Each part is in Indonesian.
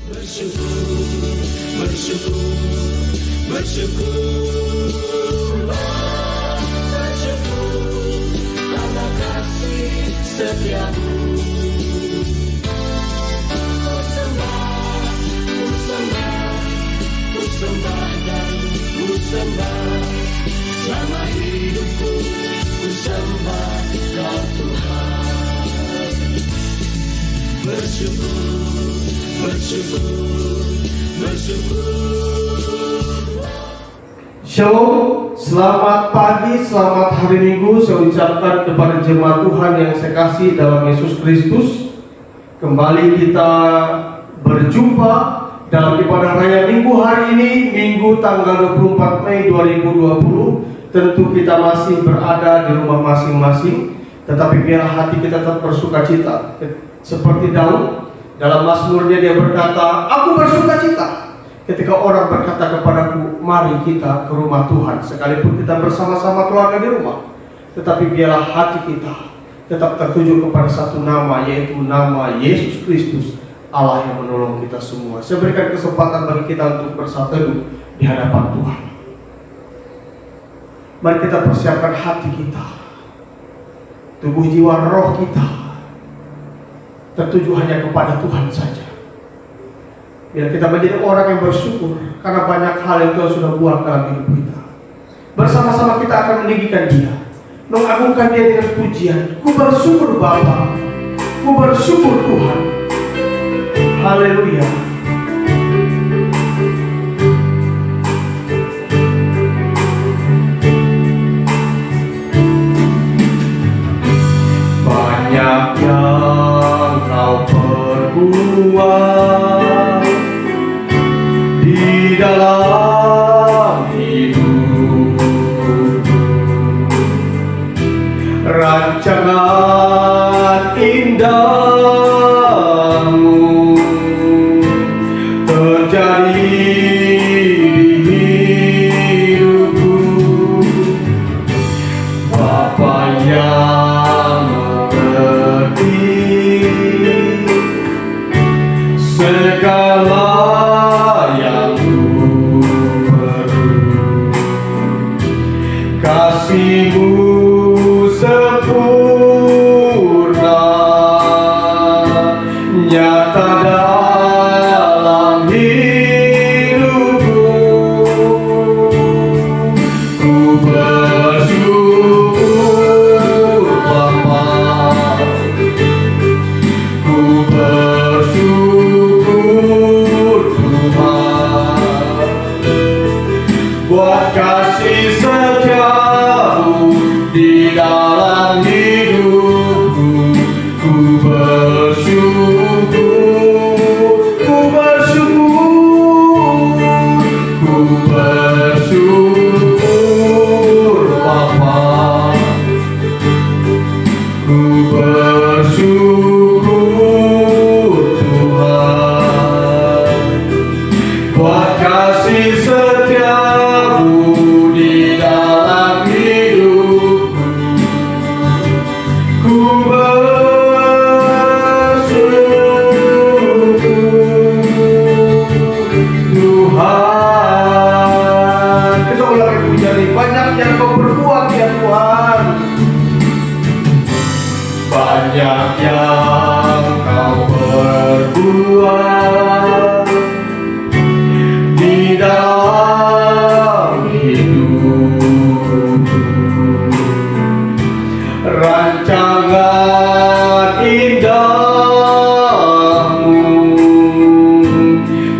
karena kasih setiamu. Ku sembah selama hidupku, ku sembah Kau Tuhan. Bersyukur. Shalom, selamat pagi, selamat hari Minggu. Saya ucapkan kepada jemaat Tuhan yang saya kasih dalam Yesus Kristus. Kembali kita berjumpa dalam ibadah raya Minggu hari ini, Minggu tanggal 24 Mei 2020. Tentu kita masih berada di rumah masing-masing, tetapi biar hati kita tetap bersukacita. Seperti Daud, dalam Mazmurnya dia berkata, aku bersukacita ketika orang berkata kepadaku, mari kita ke rumah Tuhan. Sekalipun kita bersama-sama keluarga di rumah, tetapi biarlah hati kita tetap tertuju kepada satu nama, yaitu nama Yesus Kristus, Allah yang menolong kita semua. Saya berikan kesempatan bagi kita untuk bersatu teduh di hadapan Tuhan. Mari kita persiapkan hati kita, tubuh jiwa roh kita tertuju hanya kepada Tuhan saja. Biar kita menjadi orang yang bersyukur karena banyak hal yang Tuhan sudah buat dalam hidup kita. Bersama-sama kita akan meninggikan Dia, mengagungkan Dia dengan pujian. Ku bersyukur Bapa, ku bersyukur Tuhan. Haleluya. Banyak yang Kau perbuat di dalam hidupku, rancangan indahmu terjadi di hidupku. Bapa yang mengerti segala yang ku perlu, kasih-Mu sempurna nyata dalam hidupku. Ku bersyukur Bapa, ku bersyukur Tuhan, buat kasih setiamu di dalam hidupku. Ku bersyukur, ku bersyukur, ku bersyukur Bapa, ku bersyukur Tuhan, buat kasih setiamu di dalam hidupku. Ku bersyukur Tuhan. Kita ulangi pujian ini. Banyak yang Kau perbuat ya Tuhan, banyak yang Kau perbuat di dalam hidupku, rancangan indahmu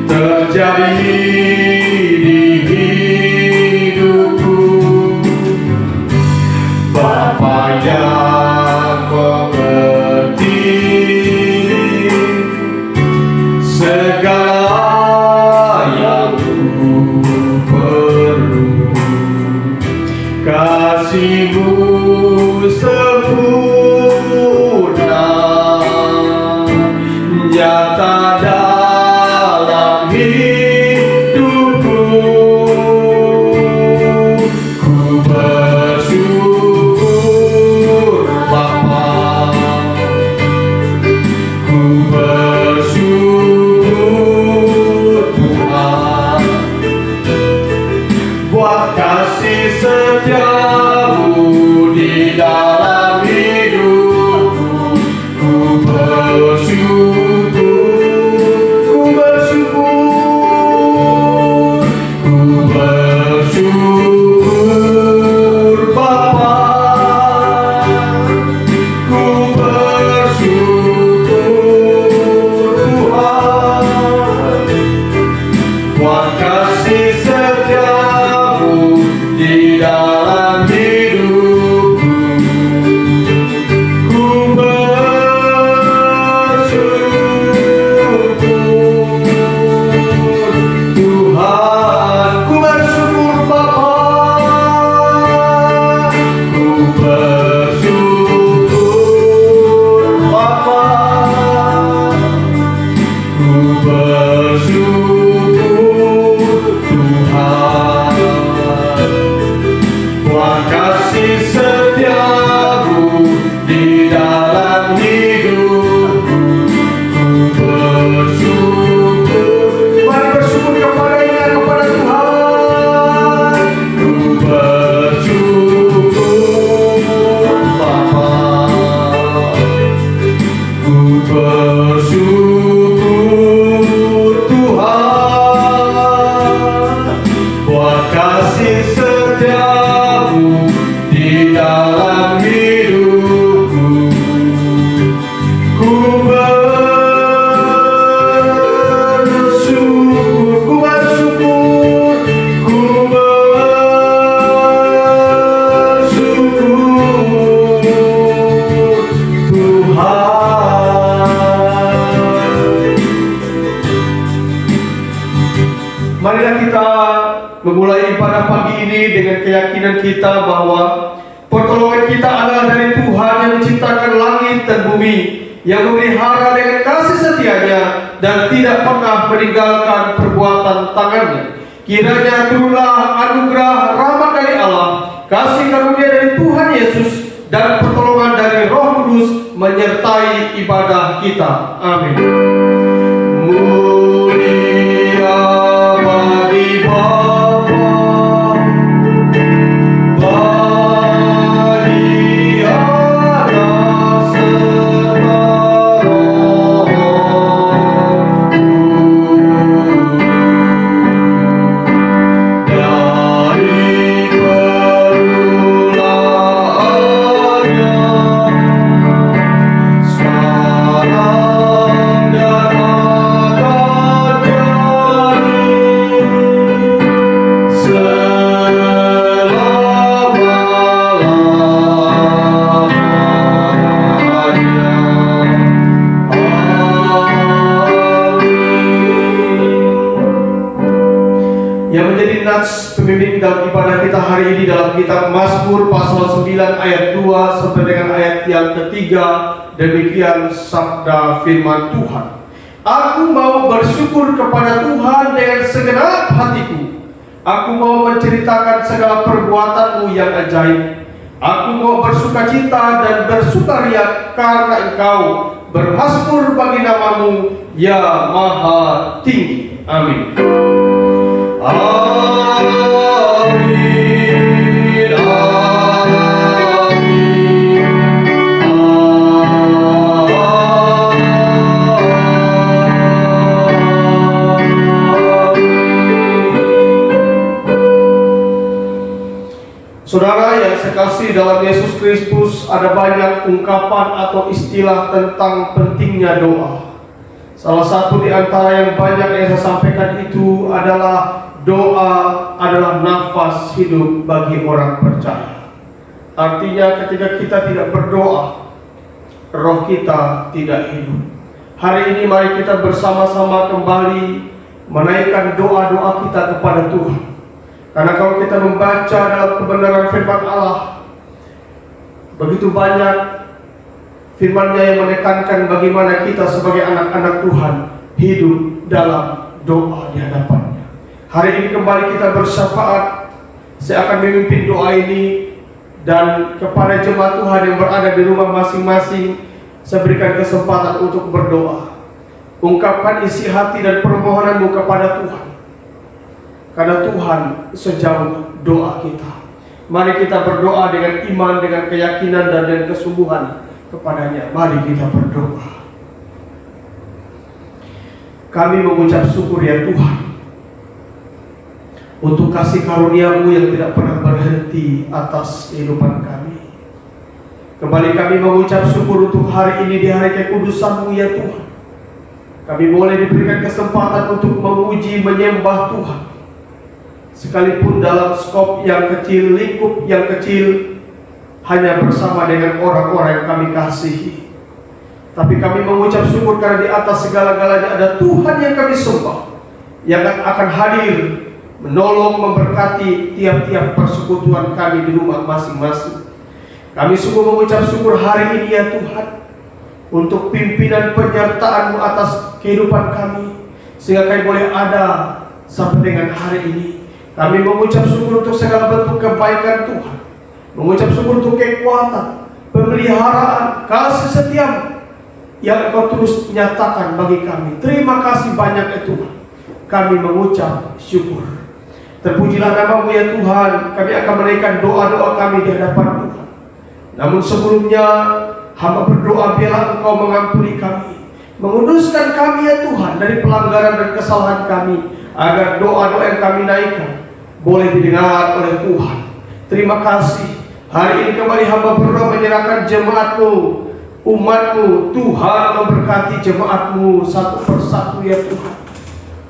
terjadi di hidupku. Bapa yang mengerti segala yang ku perlu, kasih-Mu sempurna nyata dalam hidupku. Ku bersyukur Bapa, ku bersyukur bersyukur Tuhan, buat kasih setiamu di dalam hidupku. Ku bersyukur, mari bersyukur kepadanya, kepada Tuhan. Ku bersyukur Bapa, ku bersyukur Tuhan, buat kasih setiamu di dalam hidupku. Ku bersyukur, ku bersyukur, ku bersyukur Tuhan. Marilah kita memulai ibadah pagi ini dengan keyakinan kita bahwa pertolongan kita adalah dari Tuhan yang menciptakan langit dan bumi, yang memelihara dengan kasih setianya dan tidak pernah meninggalkan perbuatan tangannya. Kiranya turunlah anugerah rahmat dari Allah, kasih karunia dari Tuhan Yesus, dan pertolongan dari Roh Kudus menyertai ibadah kita. Amin. Mulia bagi Bapa, bagi Anak serta Roh Kudus, dari permulaannya sekarang dan akan jadi yang menjadi nats pemimpin dalam ibadah kita hari ini dalam kitab Mazmur pasal 9 ayat 2 sampai dengan ayat yang ketiga. Demikian sabda firman Tuhan. Aku mau bersyukur kepada Tuhan dengan segenap hatiku. Aku mau menceritakan segala perbuatanmu yang ajaib. Aku mau bersukacita dan bersukaria karena Engkau, bermazmur bagi namamu, ya Maha Tinggi. Amin. Amin. Saudara yang sekasih dalam Yesus Kristus, ada banyak ungkapan atau istilah tentang pentingnya doa. Salah satu di antara yang banyak yang saya sampaikan itu adalah doa adalah nafas hidup bagi orang percaya. Artinya ketika kita tidak berdoa, roh kita tidak hidup. Hari ini mari kita bersama-sama kembali menaikkan doa-doa kita kepada Tuhan. Karena kalau kita membaca dalam kebenaran firman Allah, begitu banyak firman-Nya yang menekankan bagaimana kita sebagai anak-anak Tuhan hidup dalam doa di hadapan-Nya. Hari ini kembali kita bersyafaat. Saya akan memimpin doa ini, dan kepada jemaat Tuhan yang berada di rumah masing-masing, saya berikan kesempatan untuk berdoa. Ungkapkan isi hati dan permohonanmu kepada Tuhan, karena Tuhan sejauh doa kita. Mari kita berdoa dengan iman, dengan keyakinan dan dengan kesungguhan kepadanya. Mari kita berdoa. Kami mengucap syukur ya Tuhan, untuk kasih karunia-Mu yang tidak pernah berhenti atas kehidupan kami. Kembali kami mengucap syukur untuk hari ini, di hari kekudusan-Mu ya Tuhan. Kami boleh diberikan kesempatan untuk memuji, menyembah Tuhan. Sekalipun dalam skop yang kecil, lingkup yang kecil, hanya bersama dengan orang-orang yang kami kasihi. Tapi kami mengucap syukur karena di atas segala-galanya ada Tuhan yang kami sembah, yang akan hadir, menolong, memberkati tiap-tiap persekutuan kami di rumah masing-masing. Kami sungguh mengucap syukur hari ini ya Tuhan, untuk pimpinan penyertaan-Mu atas kehidupan kami. sehingga kami boleh ada sampai dengan hari ini. Kami mengucap syukur untuk segala bentuk kebaikan Tuhan, mengucap syukur untuk kekuatan, pemeliharaan, kasih setiamu yang Engkau terus nyatakan bagi kami. Terima kasih banyak ya Tuhan. Kami mengucap syukur. Terpujilah nama-Mu ya Tuhan. Kami akan menaikkan doa-doa kami di hadapan Tuhan. Namun sebelumnya hamba berdoa biarlah Engkau mengampuni kami, menguduskan kami ya Tuhan dari pelanggaran dan kesalahan kami, agar doa-doa yang kami naikkan boleh didengar oleh Tuhan. Terima kasih. Hari ini kembali hamba berdoa menyerahkan jemaat-Mu, umat-Mu. Tuhan memberkati jemaat-Mu satu persatu ya Tuhan.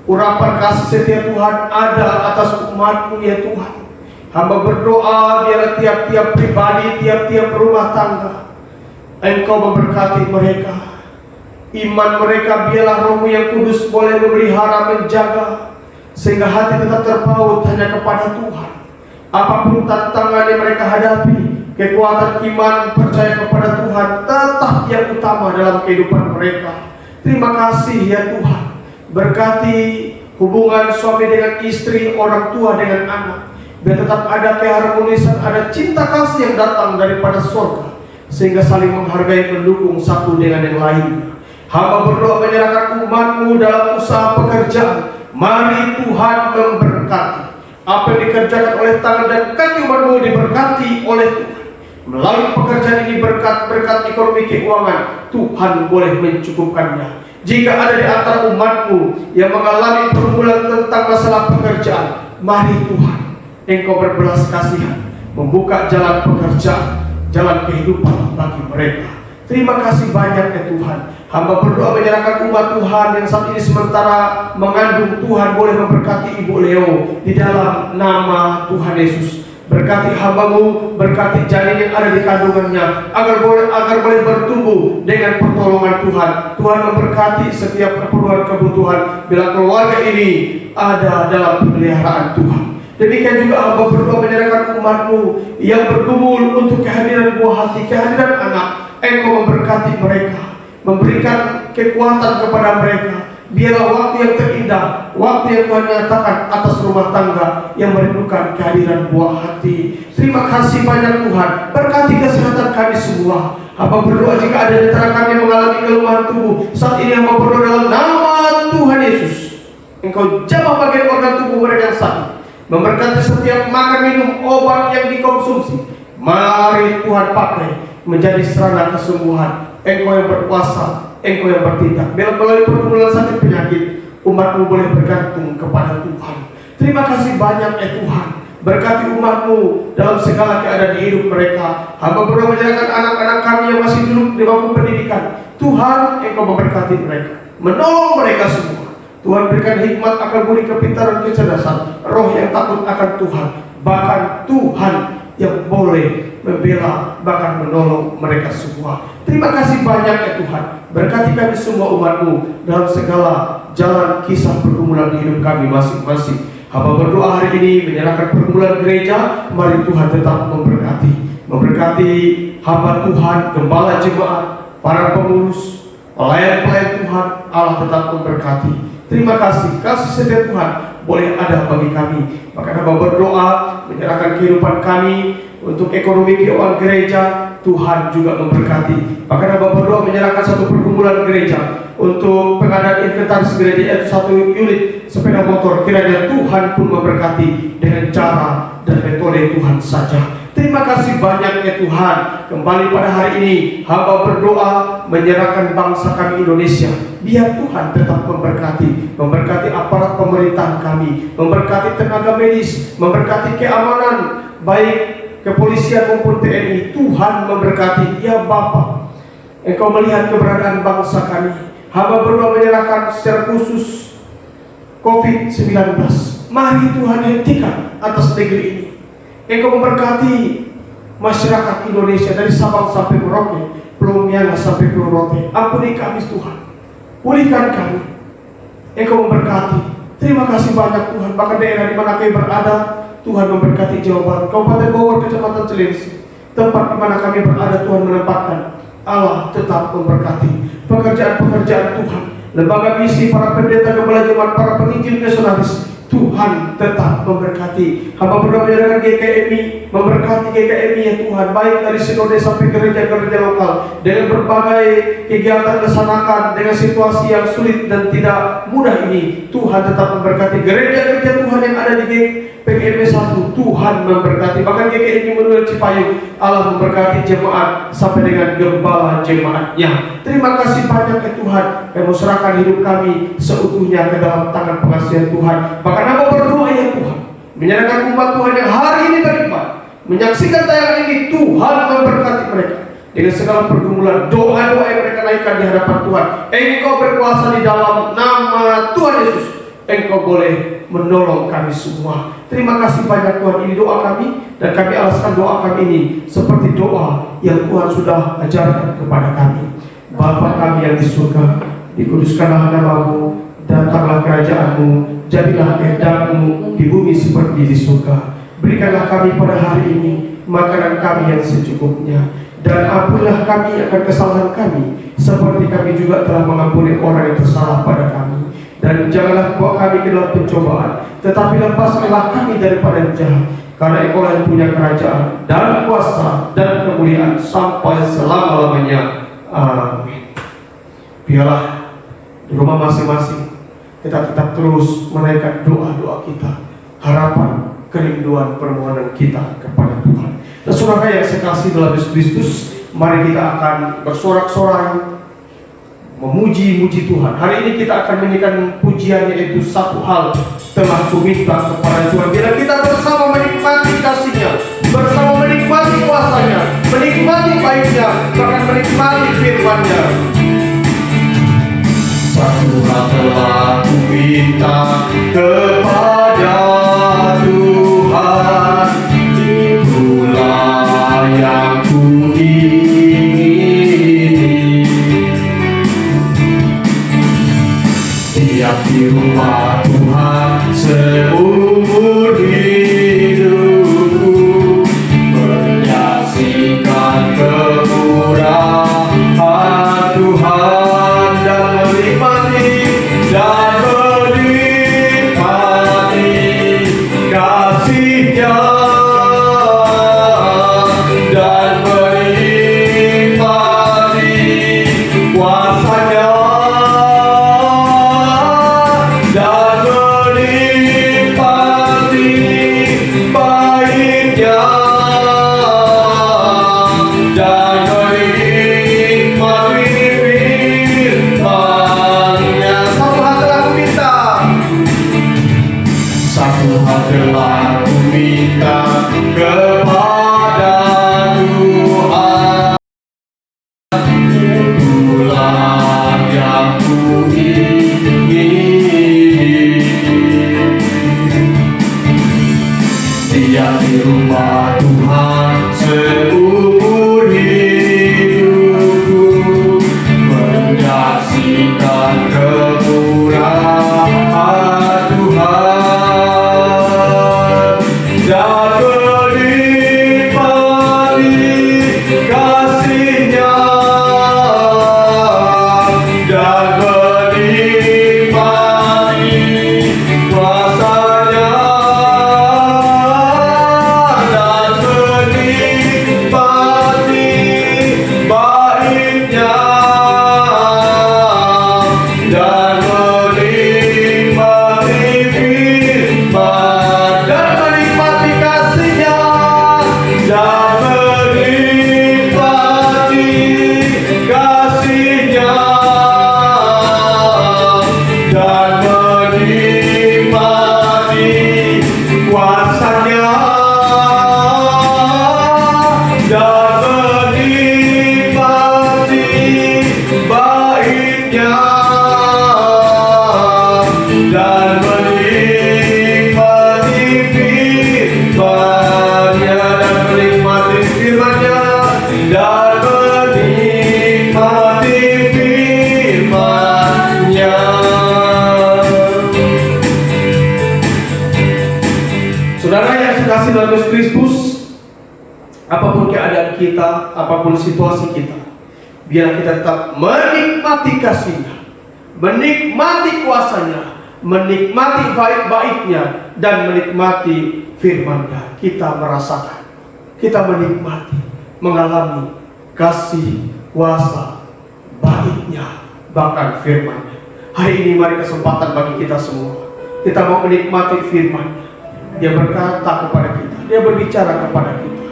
Urapan kasih setia Tuhan ada atas umat-Mu ya Tuhan. Hamba berdoa biar tiap-tiap pribadi, tiap-tiap rumah tangga Engkau memberkati mereka. Iman mereka biarlah Roh-Mu yang kudus boleh memelihara, menjaga, sehingga hati tetap terpaut hanya kepada Tuhan. Apapun tantangan yang mereka hadapi, kekuatan iman percaya kepada Tuhan tetap yang utama dalam kehidupan mereka. Terima kasih ya Tuhan. Berkati hubungan suami dengan istri, orang tua dengan anak, biar tetap ada keharmonisan, ada cinta kasih yang datang daripada surga, sehingga saling menghargai, mendukung satu dengan yang lainnya. Hamba berdoa menyerahkan umat-Mu dalam usaha pekerjaan. Mari Tuhan memberkati apa yang dikerjakan oleh tangan dan kaki umat-Mu, diberkati oleh Tuhan. Melalui pekerjaan ini berkat ekonomi keuangan, Tuhan boleh mencukupkannya. Jika ada di antara umat-Mu yang mengalami pergumulan tentang masalah pekerjaan, mari Tuhan Engkau berbelas kasihan, membuka jalan pekerjaan, jalan kehidupan bagi mereka. Terima kasih banyak ya Tuhan. Hamba berdoa menyerahkan umat Tuhan yang saat ini sementara mengandung. Tuhan boleh memberkati Ibu Leo di dalam nama Tuhan Yesus. Berkati hamba-Mu, berkati janin yang ada di kandungannya, agar boleh bertumbuh dengan pertolongan Tuhan. Tuhan memberkati setiap keperluan kebutuhan bila keluarga ini ada dalam pemeliharaan Tuhan. Demikian juga hamba berdoa menyerahkan umat-Mu yang bergumul untuk kehadiran buah hati, kehadiran anak. Engkau memberkati mereka, memberikan kekuatan kepada mereka. Biarlah waktu yang terindah, waktu yang Tuhan nyatakan atas rumah tangga yang merindukan kehadiran buah hati. Terima kasih banyak Tuhan. Berkati kesehatan kami semua. Hamba berdoa jika ada di antara kami mengalami kelemahan tubuh, saat ini hamba berdoa dalam nama Tuhan Yesus, Engkau jamah bagian organ tubuh mereka yang sakit, memberkati setiap makan minum obat yang dikonsumsi. Mari Tuhan pakai menjadi sarana kesembuhan. Engkau yang berkuasa, Engkau yang bertindak. Bila melalui pergumulan sakit penyakit, umat-Mu boleh bergantung kepada Tuhan. Terima kasih banyak Tuhan. Berkati umat-Mu dalam segala keadaan di hidup mereka. Hamba berdoa menyerahkan anak-anak kami yang masih duduk di bangku pendidikan. Tuhan, Engkau memberkati mereka, menolong mereka semua. Tuhan berikan hikmat, akal budi, kepintaran, kecerdasan, roh yang takut akan Tuhan. Bahkan Tuhan yang boleh membela, bahkan menolong mereka semua. Terima kasih banyak ya Tuhan. Berkati kami semua umat-Mu dalam segala jalan kisah pergumulan hidup kami masing-masing. Hamba berdoa hari ini menyerahkan pergumulan gereja. Mari Tuhan tetap memberkati hamba Tuhan, gembala jemaat, para pengurus, pelayan-pelayan Tuhan. Allah tetap memberkati. Terima kasih setia Tuhan boleh ada bagi kami. Maka hamba berdoa menyerahkan kehidupan kami untuk ekonomi keuangan gereja. Tuhan juga memberkati. Maka hamba berdoa menyerahkan satu pergumulan gereja untuk pengadaan inventaris gereja, yaitu satu unit sepeda motor. Kiranya Tuhan pun memberkati dengan cara dan metode Tuhan saja. Terima kasih banyak ya Tuhan. Kembali pada hari ini hamba berdoa menyerahkan bangsa kami Indonesia. Biar Tuhan tetap memberkati aparat pemerintahan kami, memberkati tenaga medis, memberkati keamanan baik kepolisian maupun TNI. Tuhan memberkati. Ya Bapa, Engkau melihat keberadaan bangsa kami. Hamba berdoa menyerahkan secara khusus COVID-19. Mari Tuhan hentikan atas negeri ini. Engkau memberkati masyarakat Indonesia dari Sabang sampai Merauke, Pulau Miangas sampai Pulau Rote. Ampuni kami Tuhan, pulihkan kami. Engkau memberkati. Terima kasih banyak Tuhan. Bahkan daerah di mana kami berada, Tuhan memberkati Jawa Barat, Kabupaten Bogor, Kecamatan Cilengsi, tempat di mana kami berada. Tuhan menempatkan. Allah tetap memberkati pekerjaan-pekerjaan Tuhan. lembaga misi, para pendeta, gembala jemaat, para penginjil, misionaris. Tuhan tetap memberkati. Hamba berdoa menyerahkan GKMI, memberkati GKMI ya Tuhan, baik dari sinode sampai gereja-gereja lokal, dengan berbagai kegiatan kesanakan, dengan situasi yang sulit dan tidak mudah ini. Tuhan tetap memberkati gereja-gereja Tuhan yang ada di PGMI 1. Tuhan memberkati, bahkan GKMI Manuel Cipayung, Allah memberkati jemaat sampai dengan gembala jemaatnya. Terima kasih banyak ya Tuhan, yang menserahkan hidup kami seutuhnya ke dalam tangan pengasihan Tuhan. Bahkan hamba berdoa ya Tuhan, menyerahkan umat Tuhan yang hari ini beriman, menyaksikan tayangan ini. Tuhan memberkati mereka dengan segala pergumulan, doa-doa yang mereka naikkan di hadapan Tuhan. Engkau berkuasa di dalam nama Tuhan Yesus. Engkau boleh menolong kami semua. Terima kasih banyak Tuhan. Ini doa kami, dan kami alaskan doa kami ini seperti doa yang Tuhan sudah ajarkan kepada kami. Bapa kami yang di surga, dikuduskanlah namamu, datanglah kerajaanmu, jadilah kehendakmu di bumi seperti di surga. Berikanlah kami pada hari ini makanan kami yang secukupnya, dan ampunilah kami akan kesalahan kami, seperti kami juga telah mengampuni orang yang bersalah pada kami. Dan janganlah bawa kami ke dalam pencobaan, tetapi lepaskanlah kami daripada yang jahat, karena Engkau yang punya kerajaan dan kuasa dan kemuliaan sampai selama-lamanya. Amin. Biarlah di rumah masing-masing kita tetap terus menaikkan doa-doa kita, harapan, kerinduan, permohonan kita kepada Tuhan. Dan saudara yang saya kasih dalam Yesus Kristus, mari kita akan bersorak-sorai memuji-muji Tuhan. Hari ini kita akan menyanyikan pujian, yaitu satu hal telah kuminta kepada Tuhan. Bila kita bersama menikmati kasih-Nya, bersama menikmati kuasa-Nya, menikmati baik-Nya, bahkan menikmati firman-Nya. Satu hal telah kuminta kepada Tuhan, itulah yang kuingini. Tiap di rumah Tuhan seumur hidupku, menyaksikan kemurahan Tuhan dan menikmati kasih-Nya, dan menikmati kuasa-Nya, dan menikmati baik-Nya, dan menikmati firman-Nya. Satu hal telah kuminta, satu hal telah kuminta kepada Tuhan, itulah yang kuingini. Tiap di rumah Tuhan seumur hidupku, menyaksikan kemurahan Tuhan dan menikmati kasih-Nya, dan menikmati kuasa-Nya, dan menikmati baik-Nya, dan menikmati firman, dan menikmati kasih-Nya, dan menikmati kasih-Nya, dan menikmati kuasa-Nya, dan menikmati baik-Nya, dan menikmati firman-Nya, dan menikmati firman-Nya, dan menikmati firman-Nya. Saudara yang dikasihi dalam Yesus Kristus, apapun keadaan kita, apapun situasi kita, biar kita tetap menikmati kasih-Nya, menikmati kuasanya, menikmati baik-baiknya, dan menikmati firman-Nya. Kita merasakan, kita menikmati, mengalami kasih, kuasa, baiknya, bahkan firman-Nya. Hari ini mari kesempatan bagi kita semua. Kita mau menikmati firman-Nya. Dia berkata kepada kita, Dia berbicara kepada kita.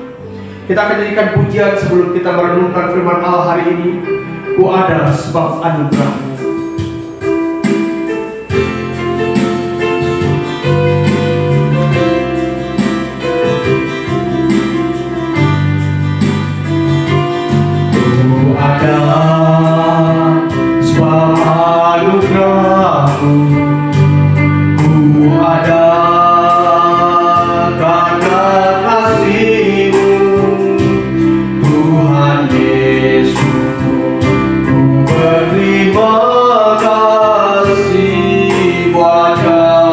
Kita akan jadikan pujian sebelum kita merenungkan firman Allah hari ini. Ku ada sebab anugerah-Mu. Ku ada sebab anugerah-Mu. Ku ada karena kasih-Mu, Tuhan Yesus. Ku berterima kasih buat kasih-Mu.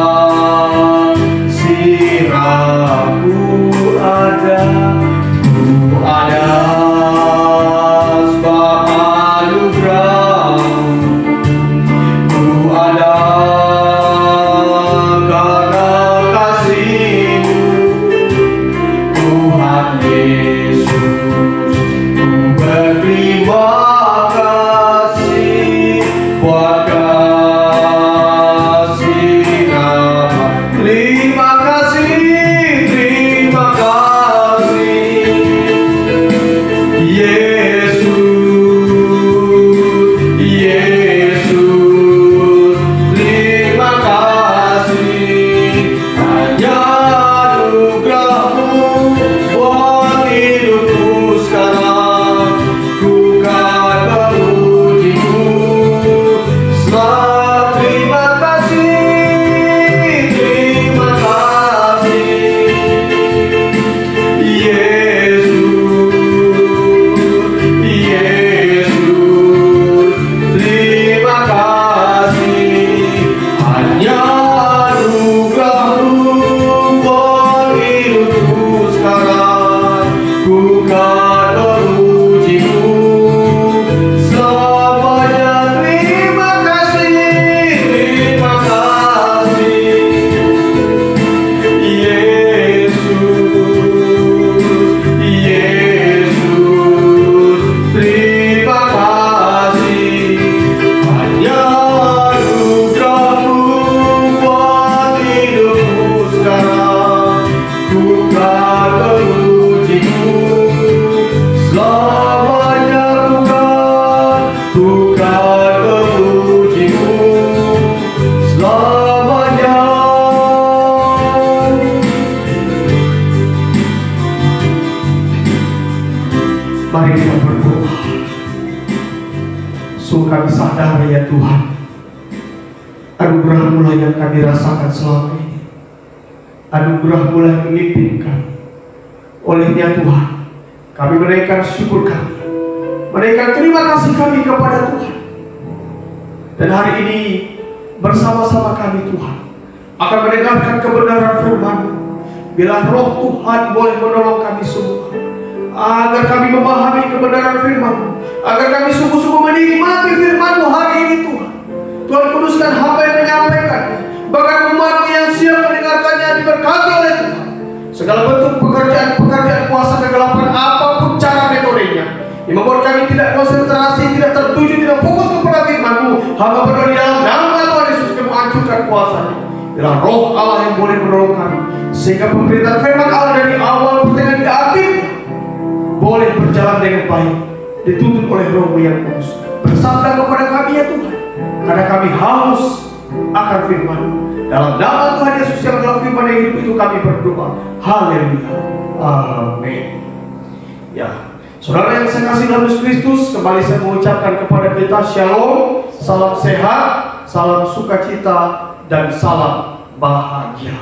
Ada, ku ada sebab anugerah-Mu. Ku ada karena kasih-Mu, Tuhan Yesus. Ku berterima kasih buat kasih-Mu. Terima kasih, terima kasih, Yesus, Yesus. Terima kasih, hanya anugerah-Mu buat hidupku sekarang. Ku kan memuji-Mu selalu. Terima kasih, terima kasih, Yesus, Yesus. Terima kasih, hanya anugerah-Mu buat hidupku sekarang. Ku kan memuji-Mu selamanya. Terima kasih, terima kasih, Yesus, Yesus. Terima kasih, hanya anugerah-Mu buat hidupku sekarang. Ku kan memuji-Mu selamanya. Ku kan memuji-Mu selamanya. Mari kita berdoa. Sungguh kami sadar ya Tuhan, anugerah-Mu lah yang kami rasakan selama ini. Anugerah-Mu lah yang memimpinkan. Olehnya Tuhan, kami menaikkan syukur kami, menaikkan terima kasih kami kepada Tuhan. Dan hari ini bersama-sama kami Tuhan akan mendengarkan kebenaran firman-Mu. Bila Roh Tuhan boleh menolong kami semua, agar kami memahami kebenaran firman-Mu, agar kami sungguh-sungguh menikmati firman-Mu hari ini Tuhan. Tuhan kuduskan hamba yang menyampaikan, bahkan umat yang siap mendengarkannya diberkati oleh Tuhan. Segala bentuk pekerjaan kuasa kegelapan apapun cara metodenya yang membuat kami tidak konsentrasi, tidak tertuju, tidak fokus kepada firman-Mu, hamba berdoa di dalam nama Tuhan Yesus, kami hancurkan kuasanya. Bila Roh Allah yang boleh menolong kami, sehingga pemberitaan firman Allah dari awal pertengahan hingga akhir boleh berjalan dengan baik, dituntun oleh Roh-Mu yang kudus. Bersabda kepada kami ya Tuhan, karena kami haus akan firman-Mu. Dalam nama Tuhan Yesus yang adalah firman yang hidup itu kami berdoa. Haleluya. Amin. Ya, saudara yang saya kasih dalam Yesus Kristus, kembali saya mengucapkan kepada kita shalom, salam sehat, salam sukacita, dan salam bahagia.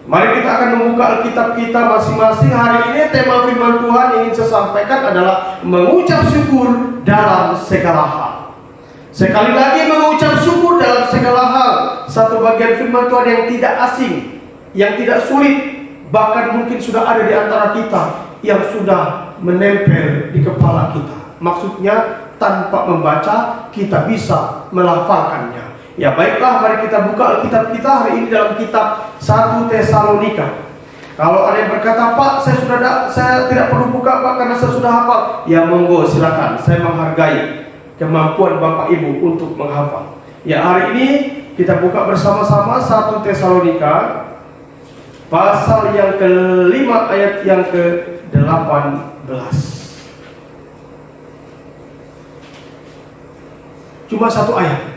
Mari kita akan membuka Alkitab kita masing-masing. Hari ini tema firman Tuhan yang ingin saya sampaikan adalah mengucap syukur dalam segala hal. Sekali lagi, mengucap syukur dalam segala hal. Satu bagian firman Tuhan yang tidak asing, yang tidak sulit, bahkan mungkin sudah ada di antara kita, yang sudah menempel di kepala kita. Maksudnya tanpa membaca kita bisa melafalkannya. Ya baiklah, mari kita buka Alkitab kita hari ini dalam kitab 1 Tesalonika. Kalau ada yang berkata, Pak, saya tidak perlu buka Pak karena saya sudah hafal. Ya monggo, silakan. Saya menghargai kemampuan Bapak Ibu untuk menghafal. Ya hari ini kita buka bersama-sama 1 Tesalonika pasal yang ke-5 ayat yang ke-18. Cuma satu ayat.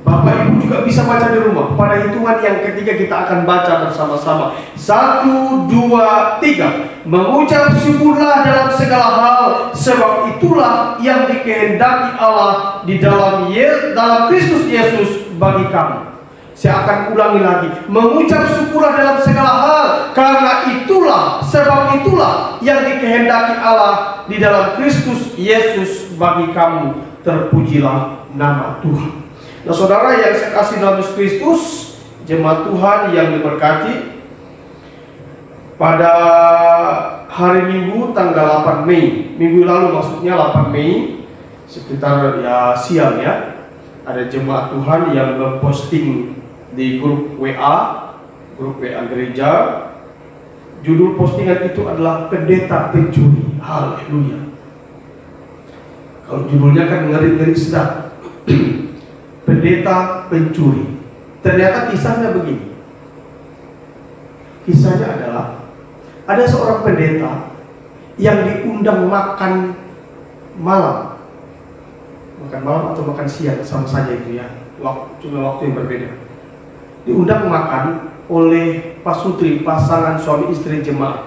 Bapak Ibu juga bisa baca di rumah. Pada hitungan yang ketiga kita akan baca bersama-sama. 1, 2, 3. Mengucap syukurlah dalam segala hal, sebab itulah yang dikehendaki Allah di dalam Kristus Yesus bagi kami. Saya akan ulangi lagi. Mengucap syukurlah dalam segala hal, karena itulah, sebab itulah yang dikehendaki Allah di dalam Kristus Yesus bagi kamu. Terpujilah nama Tuhan. Nah saudara yang saya kasih dalam Yesus Kristus, jemaat Tuhan yang diberkati, pada hari Minggu tanggal 8 Mei, minggu lalu maksudnya 8 Mei, sekitar ya siang ya, ada jemaat Tuhan yang memposting di grup WA gereja. Judul postingan itu adalah pendeta pencuri. Haleluya. Kalau judulnya kan ngeri-ngeri sedap. Pendeta pencuri. Ternyata kisahnya begini. Kisahnya adalah ada seorang pendeta yang diundang makan malam. Makan malam atau makan siang sama saja itu ya. Cuma waktu yang berbeda. Diundang makan oleh pasutri, pasangan suami istri jemaat.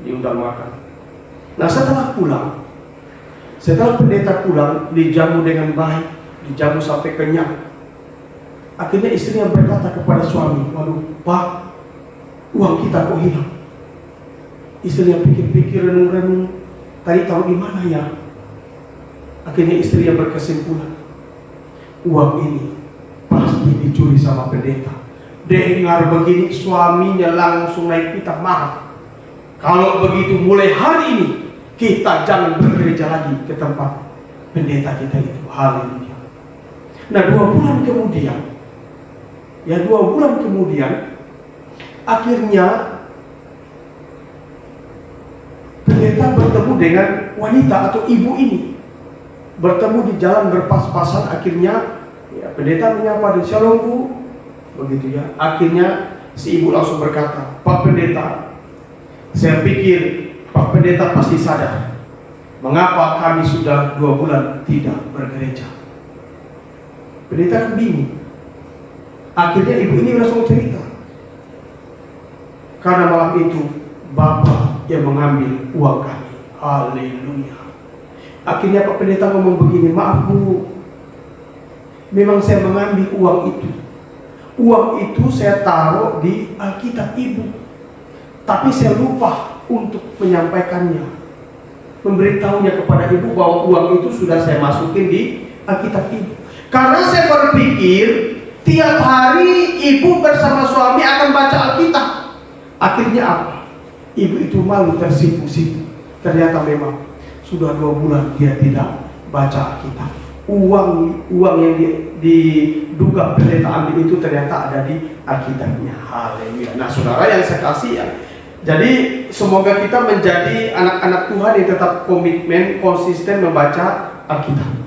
Diundang makan. Nah setelah pendeta pulang, dijamu dengan baik, dijamu sampai kenyang. Akhirnya istrinya berkata kepada suami, waduh Pak, uang kita kok hilang. Istrinya pikir-pikir, renung-renung, tadi taruh di mana ya? Akhirnya istrinya berkesimpulan, uang ini pasti dicuri sama pendeta. Dengar begini suaminya langsung naik pitam marah. Kalau begitu mulai hari ini kita jangan bergereja lagi ke tempat pendeta kita itu. Haleluya. Nah 2 bulan kemudian akhirnya pendeta bertemu dengan wanita atau ibu ini. Bertemu di jalan berpas-pasan, akhirnya ya, pendeta menyapa dan shalom Bu. Begitu ya. Akhirnya si ibu langsung berkata, Pak Pendeta, saya pikir Pak Pendeta pasti sadar mengapa kami sudah 2 bulan tidak bergereja. Pendeta kan bingung. Akhirnya ibu ini langsung cerita, karena malam itu Bapak yang mengambil uang kami. Haleluya. Akhirnya Pak Pendeta ngomong begini, maaf Bu, memang saya mengambil uang itu. Uang itu saya taruh di Alkitab Ibu, tapi saya lupa untuk menyampaikannya, memberitahunya kepada Ibu bahwa uang itu sudah saya masukin di Alkitab Ibu. Karena saya berpikir tiap hari Ibu bersama suami akan baca Alkitab. Akhirnya apa? Ibu itu malu, tersipu-sipu. Ternyata memang sudah 2 bulan dia tidak baca Alkitab. Uang yang diduga pendeta ambil itu ternyata ada di Alkitabnya. Haleluya. Nah saudara yang saya kasih ya, jadi semoga kita menjadi anak-anak Tuhan yang tetap komitmen, konsisten membaca Alkitab.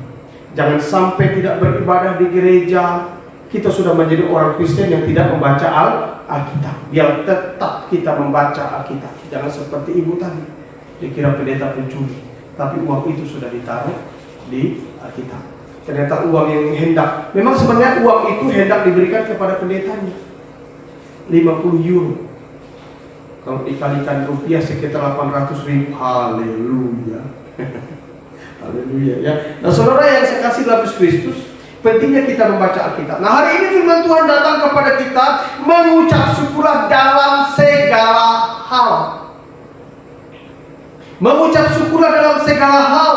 Jangan sampai tidak beribadah di gereja, kita sudah menjadi orang Kristen yang tidak membaca Alkitab. Biar tetap kita membaca Alkitab. Jangan seperti ibu tadi, dikira pendeta pencuri, tapi uang itu sudah ditaruh di Alkitab. Ternyata uang yang hendak, memang sebenarnya uang itu hendak diberikan kepada pendetanya, 50 euro. Kalau dikalikan rupiah sekitar 800.000. Haleluya. Haleluya ya. Nah saudara yang saya kasih dalam Yesus Kristus, pentingnya kita membaca Alkitab. Nah hari ini firman Tuhan datang kepada kita, mengucap syukurlah dalam segala hal. Mengucap syukurlah dalam segala hal.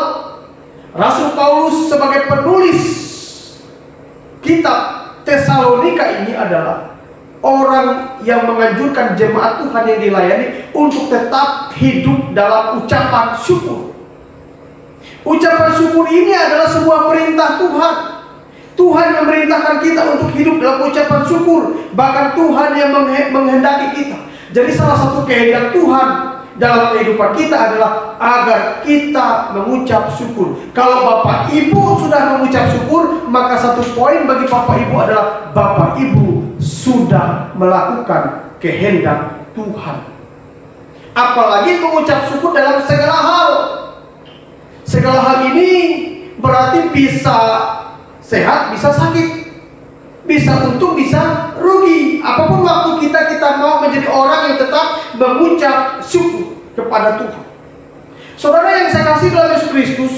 Rasul Paulus sebagai penulis kitab Tesalonika ini adalah orang yang menganjurkan jemaat Tuhan yang dilayani untuk tetap hidup dalam ucapan syukur. Ucapan syukur ini adalah sebuah perintah Tuhan. Tuhan yang memerintahkan kita untuk hidup dalam ucapan syukur. Bahkan Tuhan yang menghendaki kita. Jadi salah satu kehendak Tuhan dalam kehidupan kita adalah agar kita mengucap syukur. Kalau Bapak Ibu sudah mengucap syukur, maka satu poin bagi Bapak Ibu adalah Bapak Ibu sudah melakukan kehendak Tuhan. Apalagi mengucap syukur dalam segala hal. Segala hal ini berarti bisa sehat, bisa sakit, bisa untung, bisa rugi. Apapun waktu kita mau menjadi orang yang tetap mengucap syukur kepada Tuhan. Saudara yang saya kasih dalam Yesus Kristus,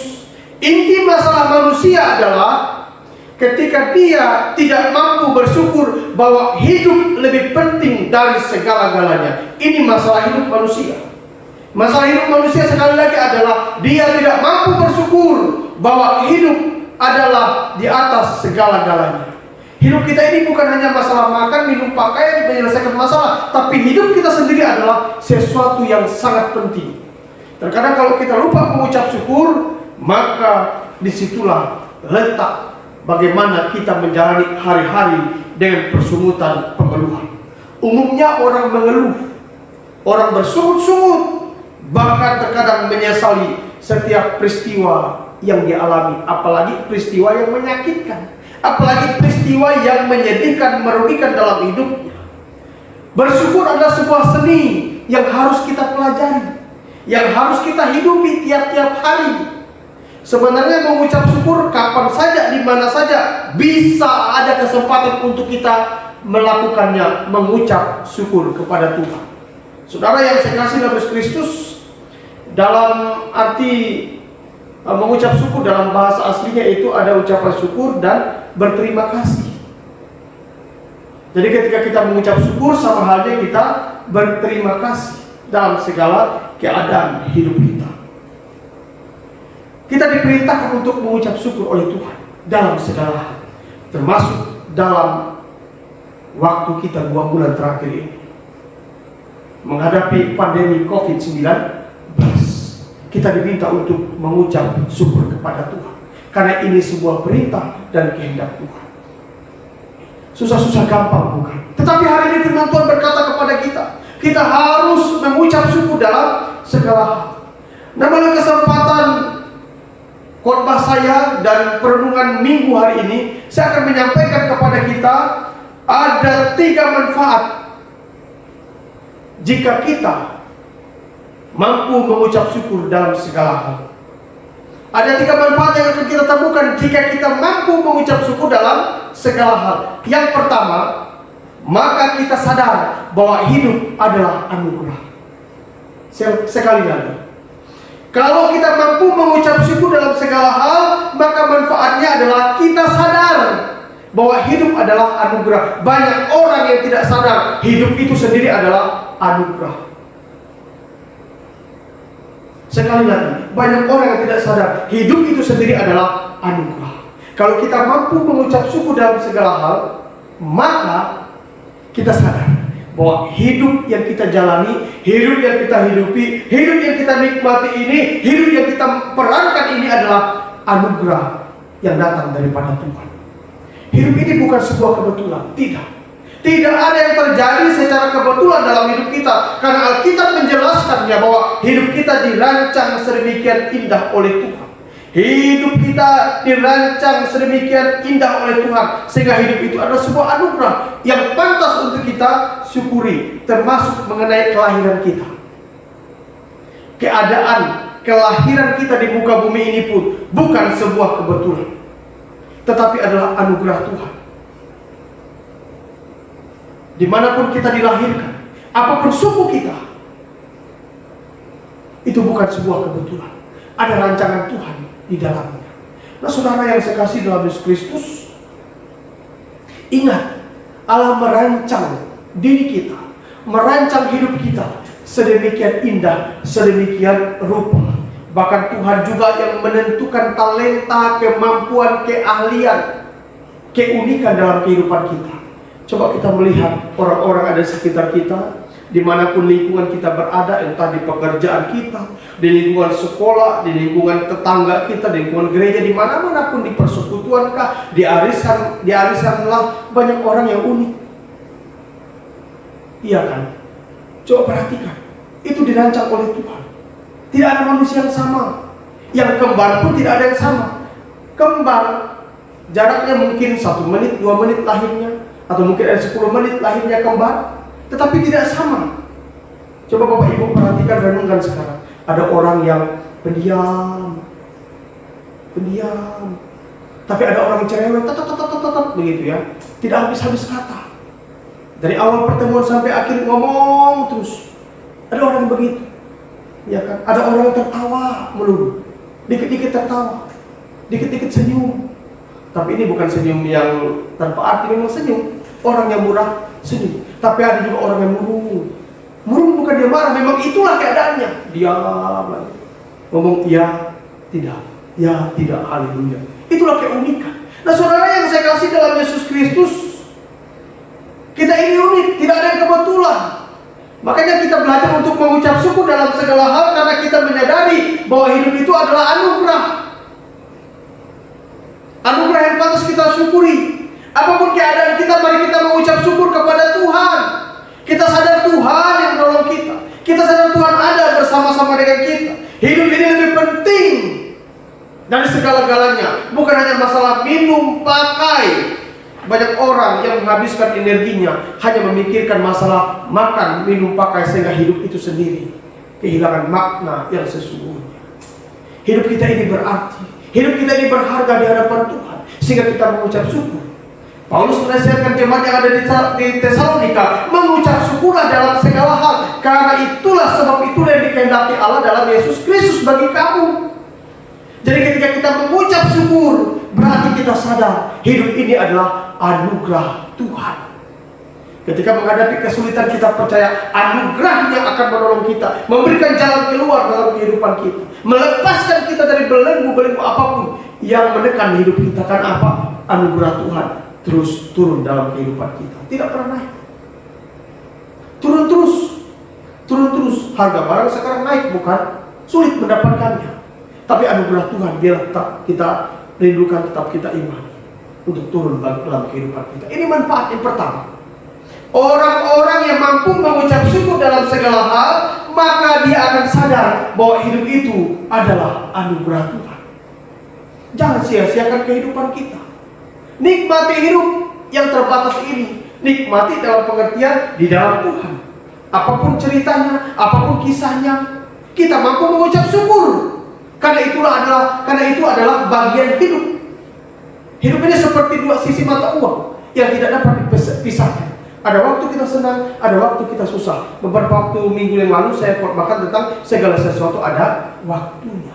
inti masalah manusia adalah ketika dia tidak mampu bersyukur bahwa hidup lebih penting dari segala-galanya. Ini masalah hidup manusia. Masalah hidup manusia sekali lagi adalah dia tidak mampu bersyukur bahwa hidup adalah di atas segala-galanya. Hidup kita ini bukan hanya masalah makan, minum, pakaian, menyelesaikan masalah, tapi hidup kita sendiri adalah sesuatu yang sangat penting. Terkadang kalau kita lupa mengucap syukur, maka disitulah letak bagaimana kita menjalani hari-hari dengan persungutan pengeluhan. Umumnya orang mengeluh, orang bersungut-sungut, bahkan terkadang menyesali setiap peristiwa yang dialami, apalagi peristiwa yang menyakitkan, apalagi peristiwa yang menyedihkan, merugikan dalam hidupnya. Bersyukur adalah sebuah seni yang harus kita pelajari, yang harus kita hidupi tiap-tiap hari. Sebenarnya mengucap syukur kapan saja, di mana saja bisa ada kesempatan untuk kita melakukannya, mengucap syukur kepada Tuhan. Saudara yang saya kasih dalam Yesus Kristus, dalam arti mengucap syukur dalam bahasa aslinya itu ada ucapan syukur dan berterima kasih. Jadi ketika kita mengucap syukur, sama halnya kita berterima kasih dalam segala keadaan hidup kita. Kita diperintahkan untuk mengucap syukur oleh Tuhan dalam segala hal, termasuk dalam waktu kita 2 bulan terakhir ini menghadapi pandemi COVID-19. Kita diminta untuk mengucap syukur kepada Tuhan, karena ini sebuah perintah dan kehendak Tuhan. Susah-susah gampang bukan? Tetapi hari ini firman Tuhan berkata kepada kita harus mengucap syukur dalam segala hal. Nah, dalam kesempatan khotbah saya dan perenungan minggu hari ini, saya akan menyampaikan kepada kita ada 3 manfaat jika kita mampu mengucap syukur dalam segala hal. Ada 3 manfaat yang akan kita temukan jika kita mampu mengucap syukur dalam segala hal. Yang pertama, maka kita sadar bahwa hidup adalah anugerah. Sekali lagi, kalau kita mampu mengucap syukur dalam segala hal, maka manfaatnya adalah kita sadar bahwa hidup adalah anugerah. Banyak orang yang tidak sadar hidup itu sendiri adalah anugerah. Sekali lagi, banyak orang yang tidak sadar hidup itu sendiri adalah anugerah. Kalau kita mampu mengucap syukur dalam segala hal, maka kita sadar bahwa hidup yang kita jalani, hidup yang kita hidupi, hidup yang kita nikmati ini, hidup yang kita perankan ini adalah anugerah yang datang daripada Tuhan. Hidup ini bukan sebuah kebetulan, tidak. Tidak ada yang terjadi secara kebetulan dalam hidup kita, karena Alkitab menjelaskannya bahwa hidup kita dirancang sedemikian indah oleh Tuhan. Hidup kita dirancang sedemikian indah oleh Tuhan, sehingga hidup itu adalah sebuah anugerah yang pantas untuk kita syukuri, termasuk mengenai kelahiran kita. Keadaan kelahiran kita di muka bumi ini pun bukan sebuah kebetulan, tetapi adalah anugerah Tuhan. Dimanapun kita dilahirkan, apapun suku kita, itu bukan sebuah kebetulan. Ada rancangan Tuhan di dalamnya. Nah, saudara yang saya kasih dalam Yesus Kristus, ingat, Allah merancang diri kita, merancang hidup kita sedemikian indah, sedemikian rupa. Bahkan Tuhan juga yang menentukan talenta, kemampuan, keahlian, keunikan dalam kehidupan kita. Coba kita melihat orang-orang ada di sekitar kita, dimanapun lingkungan kita berada, entah di pekerjaan kita, di lingkungan sekolah, di lingkungan tetangga kita, di lingkungan gereja, di mana-mana pun, di persekutuan kah, di arisan lah, banyak orang yang unik. Iya kan? Coba perhatikan, itu dirancang oleh Tuhan. Tidak ada manusia yang sama. Yang kembar pun tidak ada yang sama. Kembar jaraknya mungkin 1 menit, 2 menit lahirnya, atau mungkin ada 10 menit lahirnya kembar, tetapi tidak sama. Coba Bapak Ibu perhatikan, renungkan sekarang. Ada orang yang pendiam, tapi ada orang cerewet, begitu ya, tidak habis-habis kata. Dari awal pertemuan sampai akhir ngomong terus. Ada orang begitu, ya kan? Ada orang yang tertawa melulu, dikit-dikit tertawa, dikit-dikit senyum. Tapi ini bukan senyum yang tanpa arti, memang senyum. Orang yang murah senyum. Tapi ada juga orang yang murung. Murung bukan dia marah, memang itulah keadaannya. Dia ngomong ya tidak, haleluya. Itulah keunikan. Nah saudara yang saya kasih dalam Yesus Kristus, kita ini unik, tidak ada yang kebetulan. Makanya kita belajar untuk mengucap syukur dalam segala hal, karena kita menyadari bahwa hidup itu adalah anugerah. Anugerah yang pantas kita syukuri. Apapun keadaan kita, mari kita mengucap syukur kepada Tuhan. Kita sadar Tuhan yang menolong kita. Kita sadar Tuhan ada bersama-sama dengan kita. Hidup ini lebih penting dari segala-galanya. Bukan hanya masalah minum, pakai. Banyak orang yang menghabiskan energinya hanya memikirkan masalah makan, minum, pakai, sehingga hidup itu sendiri kehilangan makna yang sesungguhnya. Hidup kita ini berarti, hidup kita ini berharga di hadapan Tuhan, sehingga kita mengucap syukur. Paulus menasihatkan jemaat yang ada di Tesalonika, mengucap syukurlah dalam segala hal, karena itulah sebab itulah yang dikehendaki Allah dalam Yesus Kristus bagi kamu. Jadi ketika kita mengucap syukur, berarti kita sadar hidup ini adalah anugerah Tuhan. Ketika menghadapi kesulitan, kita percaya anugerah yang akan menolong kita, memberikan jalan keluar dalam kehidupan kita, melepaskan kita dari belenggu-belenggu apapun yang menekan hidup kita. Kan apa? Anugerah Tuhan terus turun dalam kehidupan kita, tidak pernah naik. Turun terus. Harga barang sekarang naik, bukan? Sulit mendapatkannya. Tapi anugerah Tuhan dia tetap kita rindukan, tetap kita imani untuk turun dalam kehidupan kita. Ini manfaat yang pertama. Orang-orang yang mampu mengucap syukur dalam segala hal, maka dia akan sadar bahwa hidup itu adalah anugerah Tuhan. Jangan sia-siakan kehidupan kita. Nikmati hidup yang terbatas ini. Nikmati dalam pengertian di dalam Tuhan. Apapun ceritanya, apapun kisahnya, kita mampu mengucap syukur. Karena itu adalah bagian hidup. Hidup ini seperti dua sisi mata uang yang tidak dapat dipisahkan. Ada waktu kita senang, ada waktu kita susah. Beberapa waktu minggu yang lalu saya khotbahkan tentang segala sesuatu ada waktunya.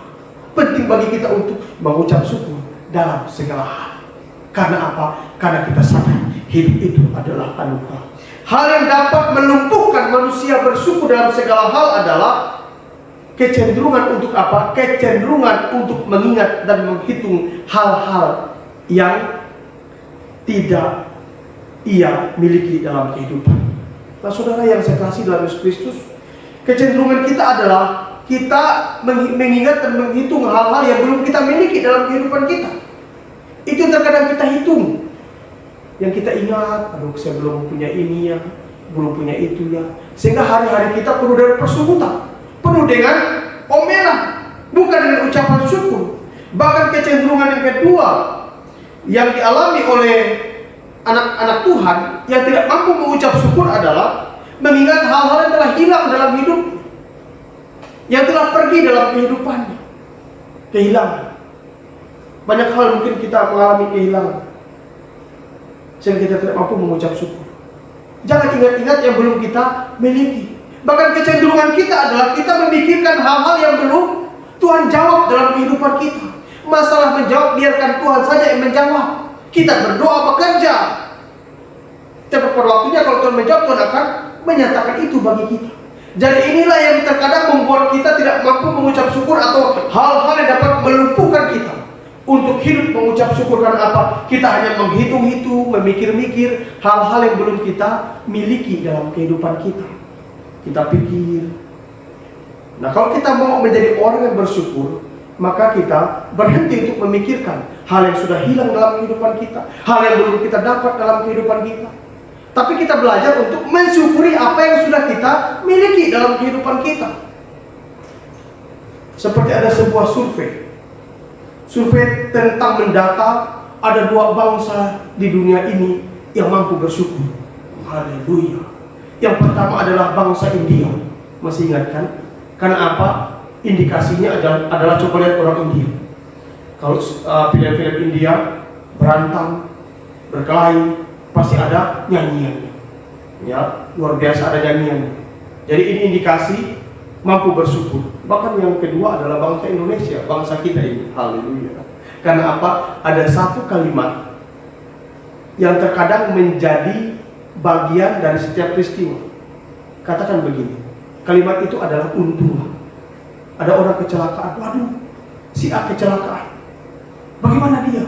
Penting bagi kita untuk mengucap syukur dalam segala hal. Karena apa? Karena kita sadar hidup itu adalah anugerah. Hal yang dapat melumpuhkan manusia bersyukur dalam segala hal adalah kecenderungan untuk apa? Kecenderungan untuk mengingat dan menghitung hal-hal yang tidak ia miliki dalam kehidupan. Nah saudara yang saya kasih dalam Yesus Kristus, kecenderungan kita adalah kita mengingat dan menghitung hal-hal yang belum kita miliki dalam kehidupan kita. Itu terkadang kita hitung. Yang kita ingat, aduh saya belum punya ini ya, belum punya itu ya. Sehingga hari-hari kita penuh dengan persekutuan, penuh dengan omelan, bukan dengan ucapan syukur. Bahkan kecenderungan yang kedua yang dialami oleh anak-anak Tuhan yang tidak mampu mengucap syukur adalah mengingat hal-hal yang telah hilang dalam hidup, yang telah pergi dalam kehidupannya. Kehilangan. Banyak hal mungkin kita mengalami kehilangan, sehingga kita tidak mampu mengucap syukur. Jangan ingat-ingat yang belum kita miliki. Bahkan kecenderungan kita adalah kita memikirkan hal-hal yang belum Tuhan jawab dalam kehidupan kita. Masalah menjawab, biarkan Tuhan saja yang menjawab. Kita berdoa, bekerja, tapi pada waktunya kalau Tuhan menjawab, Tuhan akan menyatakan itu bagi kita. Jadi inilah yang terkadang membuat kita tidak mampu mengucap syukur, atau hal-hal yang dapat melumpuhkan kita untuk hidup mengucap syukur. Karena apa? Kita hanya menghitung-hitung, memikir-mikir hal-hal yang belum kita miliki dalam kehidupan kita. kita pikir. Nah, kalau kita mau menjadi orang yang bersyukur, maka kita berhenti untuk memikirkan hal yang sudah hilang dalam kehidupan kita, hal yang belum kita dapat dalam kehidupan kita. Tapi kita belajar untuk mensyukuri apa yang sudah kita miliki dalam kehidupan kita. Seperti ada sebuah survei tentang mendata ada 2 bangsa di dunia ini yang mampu bersyukur. Haleluya. Yang pertama adalah bangsa India. Masih ingat kan? Karena apa? Indikasinya adalah coba lihat orang India. Kalau film-film India berantang, berkelahi, pasti ada nyanyiannya. Ya, luar biasa ada nyanyiannya. Jadi ini indikasi mampu bersyukur. Bahkan yang kedua adalah bangsa Indonesia, bangsa kita ini. Haleluya. Karena apa? Ada satu kalimat yang terkadang menjadi bagian dari setiap peristiwa. Katakan begini, kalimat itu adalah untunglah. Ada orang kecelakaan, waduh, si A kecelakaan. Bagaimana dia?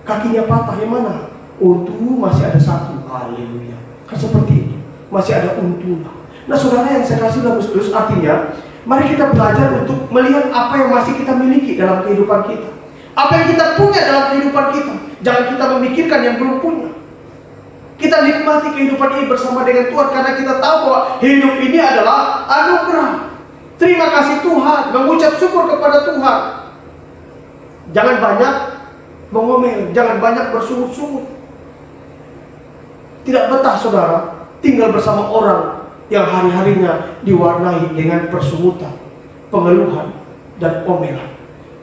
Kakinya patah, yang mana? Untung masih ada satu. Haleluya. Kan seperti itu, masih ada untunglah. Nah, saudara yang saya kasih dalam Kristus, artinya mari kita belajar untuk melihat apa yang masih kita miliki dalam kehidupan kita, apa yang kita punya dalam kehidupan kita. Jangan kita memikirkan yang belum punya. Kita nikmati kehidupan ini bersama dengan Tuhan, karena kita tahu bahwa hidup ini adalah anugerah. Terima kasih Tuhan, mengucap syukur kepada Tuhan. Jangan banyak mengomel, jangan banyak bersungut-sungut. Tidak betah saudara tinggal bersama orang yang hari-harinya diwarnai dengan persungutan, pengeluhan, dan omelan.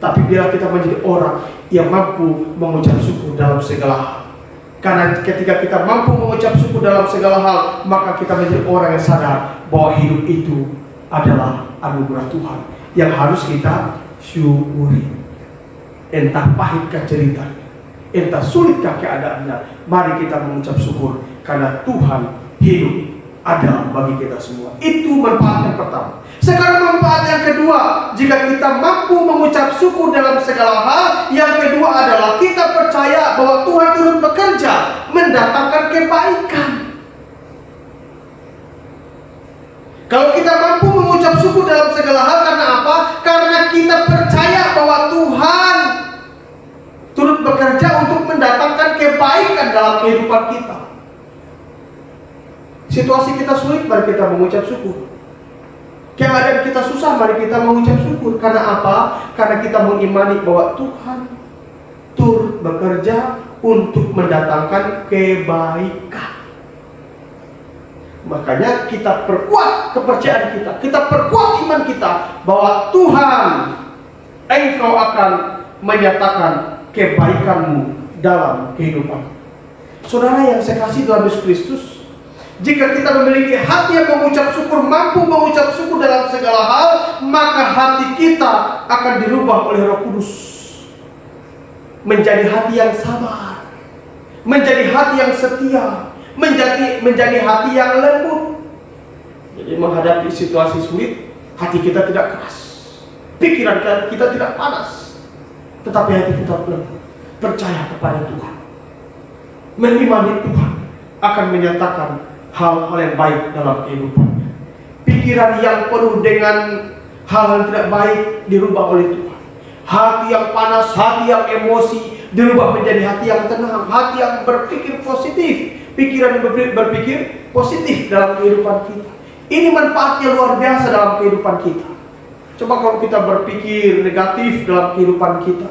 Tapi biar kita menjadi orang yang mampu mengucap syukur dalam segala hal. Karena ketika kita mampu mengucap syukur dalam segala hal, maka kita menjadi orang yang sadar bahwa hidup itu adalah anugerah Tuhan yang harus kita syukuri. Entah pahitkah ceritanya, entah sulitkah keadaannya, mari kita mengucap syukur karena Tuhan hidup ada bagi kita semua. Itu manfaat yang pertama. Sekarang manfaat yang kedua, jika kita mampu mengucap syukur dalam segala hal, yang kedua adalah kita percaya bahwa Tuhan turut bekerja mendatangkan kebaikan. Kalau kita mampu mengucap syukur dalam segala hal, karena apa? Karena kita percaya bahwa Tuhan turut bekerja untuk mendatangkan kebaikan dalam kehidupan kita. Situasi kita sulit, mari kita mengucap syukur. Keadaan kita susah, mari kita mengucap syukur. Karena apa? Karena kita mengimani bahwa Tuhan turut bekerja untuk mendatangkan kebaikan. Makanya kita perkuat kepercayaan kita, kita perkuat iman kita bahwa Tuhan, Engkau akan menyatakan kebaikanmu dalam kehidupan. Saudara yang saya kasih dalam Yesus Kristus, jika kita memiliki hati yang mengucap syukur, mampu mengucap syukur dalam segala hal, maka hati kita akan dirubah oleh Roh Kudus menjadi hati yang sabar, menjadi hati yang setia, menjadi hati yang lembut. Jadi menghadapi situasi sulit, hati kita tidak keras, pikiran kita tidak panas, tetapi hati kita lembut, percaya kepada Tuhan, mengimani Tuhan akan menyatakan hal-hal yang baik dalam kehidupannya. Pikiran yang penuh dengan hal yang tidak baik dirubah oleh Tuhan. Hati yang panas, hati yang emosi dirubah menjadi hati yang tenang, hati yang berpikir positif, pikiran yang berpikir positif dalam kehidupan kita. Ini manfaatnya luar biasa dalam kehidupan kita. Coba kalau kita berpikir negatif dalam kehidupan kita,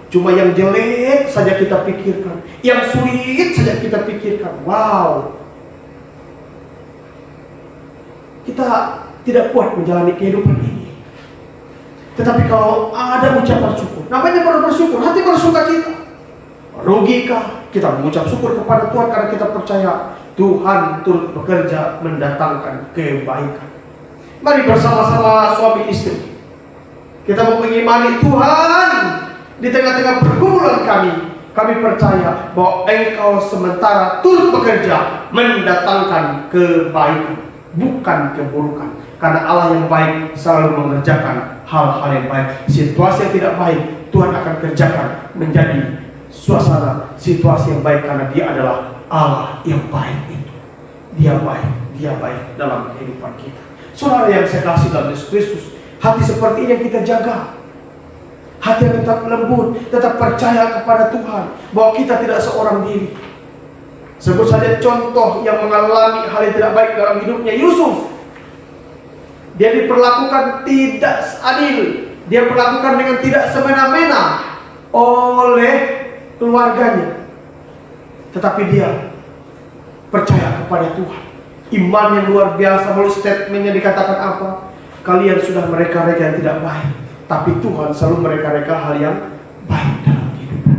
cuma yang jelek saja kita pikirkan, yang sulit saja kita pikirkan. Wow, kita tidak kuat menjalani kehidupan ini. Tetapi kalau ada ucapan syukur, namanya baru bersyukur, hati bersuka cita. Rugikah kita mengucap syukur kepada Tuhan karena kita percaya Tuhan turut bekerja mendatangkan kebaikan. Mari bersama-sama suami istri kita mengimani Tuhan. Di tengah-tengah pergumulan kami percaya bahwa Engkau sementara turut bekerja mendatangkan kebaikan, bukan keburukan. Karena Allah yang baik selalu mengerjakan hal-hal yang baik. Situasi yang tidak baik, Tuhan akan kerjakan menjadi suasana situasi yang baik, karena Dia adalah Allah yang baik itu. Dia baik. Dia baik dalam kehidupan kita. Saudara yang saya kasih dalam Yesus Kristus, hati seperti ini yang kita jaga. Hati yang tetap lembut, tetap percaya kepada Tuhan bahwa kita tidak seorang diri. Sebut saja contoh yang mengalami hal yang tidak baik dalam hidupnya, Yusuf. Dia diperlakukan tidak adil, dia diperlakukan dengan tidak semena-mena oleh keluarganya. Tetapi dia percaya kepada Tuhan. Iman yang luar biasa. Melalui statementnya dikatakan apa? Kalian sudah mereka-reka yang tidak baik, tapi Tuhan selalu mereka-reka hal yang baik dalam kehidupan.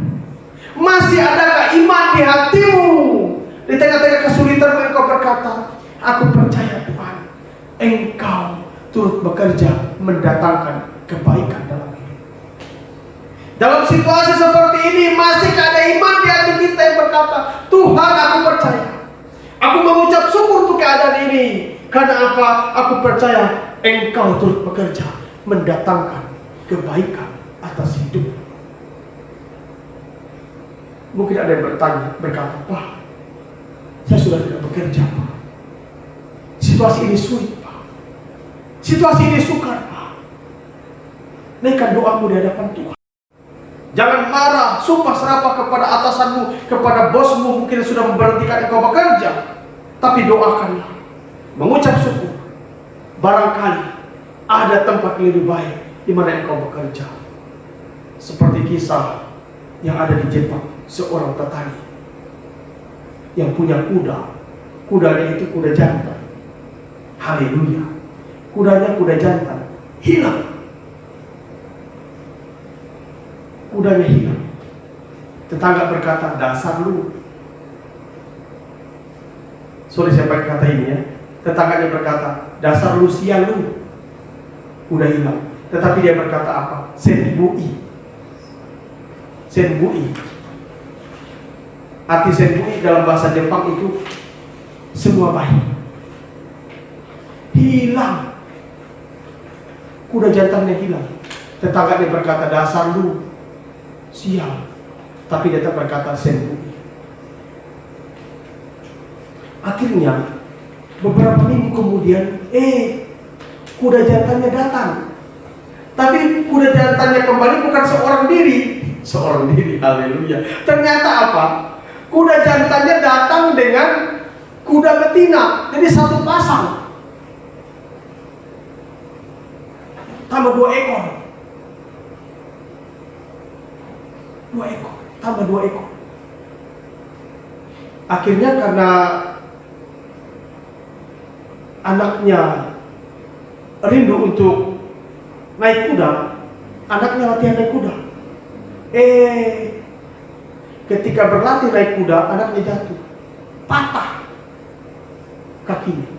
Masih adakah iman di hatimu? Di tengah-tengah kesulitan engkau berkata, aku percaya Tuhan, Engkau turut bekerja mendatangkan kebaikan dalam hidup. Dalam situasi seperti ini, masih ada iman di hati kita yang berkata, Tuhan, aku percaya. Aku mengucap syukur untuk keadaan ini. Karena apa? Aku percaya Engkau turut bekerja mendatangkan kebaikan atas hidup. Mungkin ada yang bertanya, berkata, Pak, saya sudah tidak bekerja, Pak. Situasi ini sulit, Pak. Situasi ini sukar, Pak. Naikkan doamu di hadapan Tuhan. Jangan marah, sumpah serapah kepada atasanmu, kepada bosmu, mungkin sudah memberhentikan engkau bekerja. Tapi doakanlah, mengucap syukur. Barangkali ada tempat yang lebih baik di mana engkau bekerja. Seperti kisah yang ada di Jepang, seorang petani yang punya kuda. Kudanya itu kuda jantan. Haleluya. Kudanya kuda jantan. Hilang. Kudanya hilang. Tetangga berkata, dasar lu. Sorry saya pakai kata ini ya. Tetangganya berkata, dasar lu sial lu. Kuda hilang. Tetapi dia berkata apa? Senbui. Senbui. Arti senbui dalam bahasa Jepang itu semua baik. Hilang. Kuda jantannya hilang. Tetangganya berkata, dasar lu sial. Tapi dia tetap berkata senbui. Akhirnya beberapa minggu kemudian kuda jantannya datang. Tapi kuda jantannya kembali bukan seorang diri. Seorang diri, haleluya. Ternyata apa? Kuda jantannya datang dengan kuda betina. Jadi satu pasang. Tambah 2 ekor. 2 ekor. Tambah 2 ekor. Akhirnya karena anaknya rindu untuk naik kuda, anaknya latihan naik kuda. Ketika berlatih naik kuda, anaknya jatuh, patah kakinya.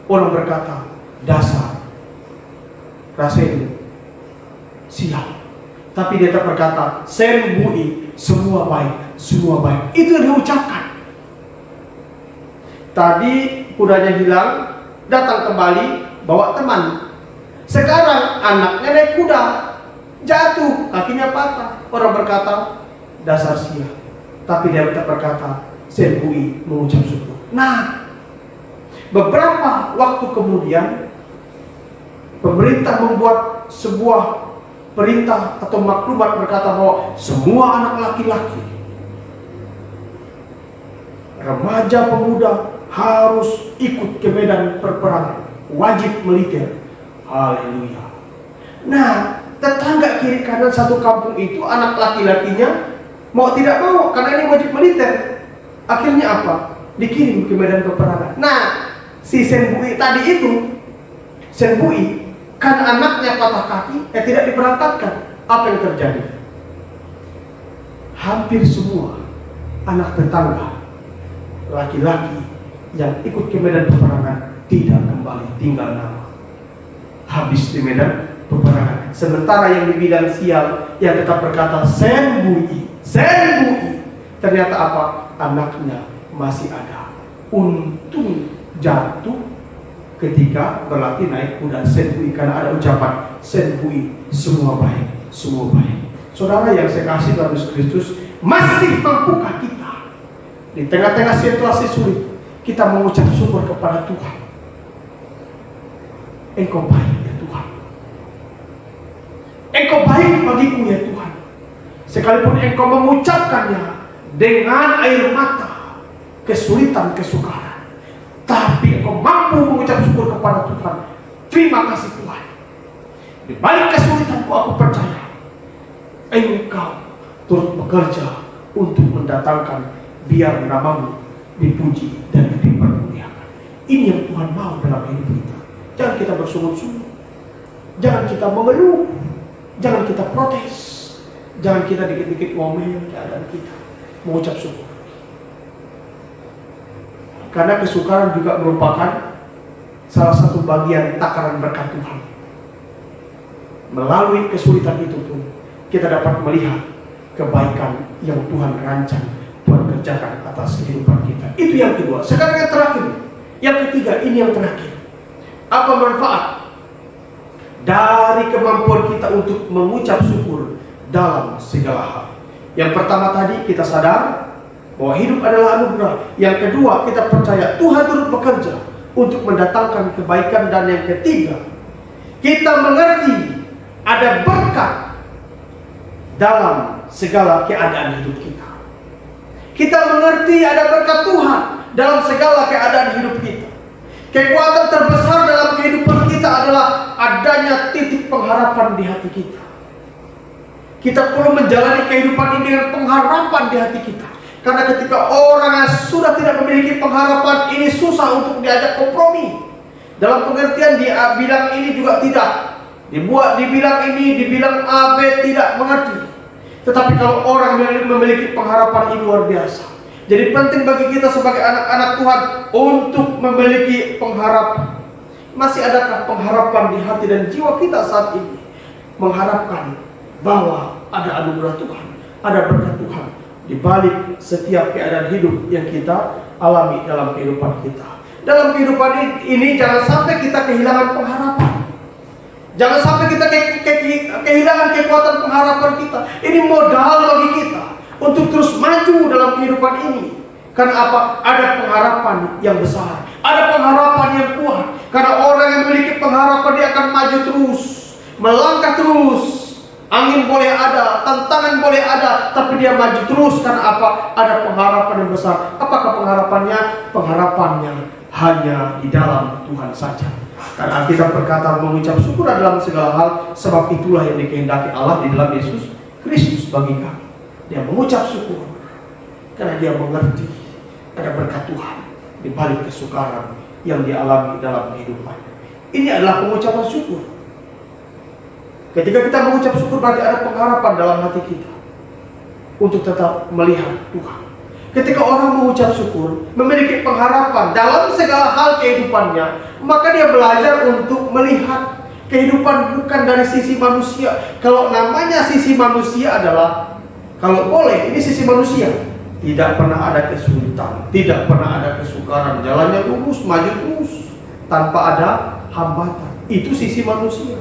Orang berkata, dasar, rasanya sial. Tapi dia tetap berkata, senbui, semua baik, semua baik. Itu yang diucapkan. Tadi kudanya hilang, datang kembali, bawa teman. Sekarang anaknya naik kuda, jatuh, kakinya patah. Orang berkata, dasar sia. Tapi dia tetap berkata, senbui, mengucap syukur. Nah, beberapa waktu kemudian, pemerintah membuat sebuah perintah atau maklumat berkata bahwa semua anak laki-laki, remaja pemuda harus ikut ke medan perperangan, wajib militer. Haleluya. Nah, tetangga kiri kanan satu kampung itu anak laki-lakinya mau tidak mau karena ini wajib militer. Akhirnya apa? Dikirim ke medan peperangan. Nah, si senbui tadi itu, senbui kan anaknya patah kaki, tidak diberangkatkan. Apa yang terjadi? Hampir semua anak tetangga laki-laki yang ikut ke medan peperangan tidak kembali, tinggal nama. Habis di medan peperangan. Sementara yang di bidang sial yang tetap berkata senbui, senbui, ternyata apa? Anaknya masih ada. Untung jatuh ketika berlatih naik kuda senbui, karena ada ucapan senbui, semua baik, semua baik. Saudara yang saya kasih dalam Yesus Kristus, masih mampukah kita di tengah-tengah situasi sulit kita mengucap syukur kepada Tuhan. Engkau baik ya Tuhan. Engkau baik bagiku ya Tuhan. Sekalipun engkau mengucapkannya dengan air mata, kesulitan, kesukaran, tapi engkau mampu mengucap syukur kepada Tuhan. Terima kasih Tuhan. Di balik kesulitanku aku percaya engkau turut bekerja untuk mendatangkan biar namamu dipuji dan dipermuliakan. Ini yang Tuhan mau dalam hidup kita. Jangan kita bersungut-sungut, jangan kita mengeluh, jangan kita protes, jangan kita dikit-dikit ngomel keadaan kita. Mengucap syukur. Karena kesukaran juga merupakan salah satu bagian takaran berkat Tuhan. Melalui kesulitan itu pun kita dapat melihat kebaikan yang Tuhan rancang, Tuhan kerjakan atas kehidupan kita. Itu yang kedua. Sekarang yang terakhir, yang ketiga, ini yang terakhir. Apa manfaat dari kemampuan kita untuk mengucap syukur dalam segala hal? Yang pertama tadi kita sadar bahwa hidup adalah anugerah. Yang kedua kita percaya Tuhan turut bekerja untuk mendatangkan kebaikan. Dan yang ketiga kita mengerti ada berkat dalam segala keadaan hidup kita. Kita mengerti ada berkat Tuhan dalam segala keadaan hidup kita. Kekuatan terbesar dalam kehidupan kita adalah adanya titik pengharapan di hati kita. Kita perlu menjalani kehidupan ini dengan pengharapan di hati kita. Karena ketika orang yang sudah tidak memiliki pengharapan, ini susah untuk diajak kompromi. Dalam pengertian di bidang ini juga tidak. Dibilang ini, dibilang A, B, tidak mengerti. Tetapi kalau orang memiliki pengharapan, ini luar biasa. Jadi penting bagi kita sebagai anak-anak Tuhan untuk memiliki pengharapan. Masih adakah pengharapan di hati dan jiwa kita saat ini? Mengharapkan bahwa ada anugerah Tuhan, ada berkat Tuhan di balik setiap keadaan hidup yang kita alami dalam kehidupan kita. Dalam kehidupan ini jangan sampai kita kehilangan pengharapan. Jangan sampai kita kehilangan kekuatan pengharapan kita. Ini modal bagi kita untuk terus maju dalam kehidupan ini. Karena apa? Ada pengharapan yang besar, ada pengharapan yang kuat. Karena orang yang memiliki pengharapan, dia akan maju terus, melangkah terus. Angin boleh ada, tantangan boleh ada, tapi dia maju terus. Karena apa? Ada pengharapan yang besar. Apakah pengharapannya? Pengharapannya hanya di dalam Tuhan saja. Karena kita berkata mengucap syukur dalam segala hal, sebab itulah yang dikehendaki Allah di dalam Yesus Kristus bagi kami. Dia mengucap syukur karena dia mengerti ada berkat Tuhan di balik kesukaran yang dialami dalam kehidupan. Ini adalah pengucapan syukur. Ketika kita mengucap syukur, berarti ada pengharapan dalam hati kita untuk tetap melihat Tuhan. Ketika orang mengucap syukur, memiliki pengharapan dalam segala hal kehidupannya, maka dia belajar untuk melihat kehidupan bukan dari sisi manusia. Kalau namanya sisi manusia adalah, kalau boleh, ini sisi manusia. Tidak pernah ada kesulitan, tidak pernah ada kesukaran, jalannya lurus, maju terus, tanpa ada hambatan. Itu sisi manusia.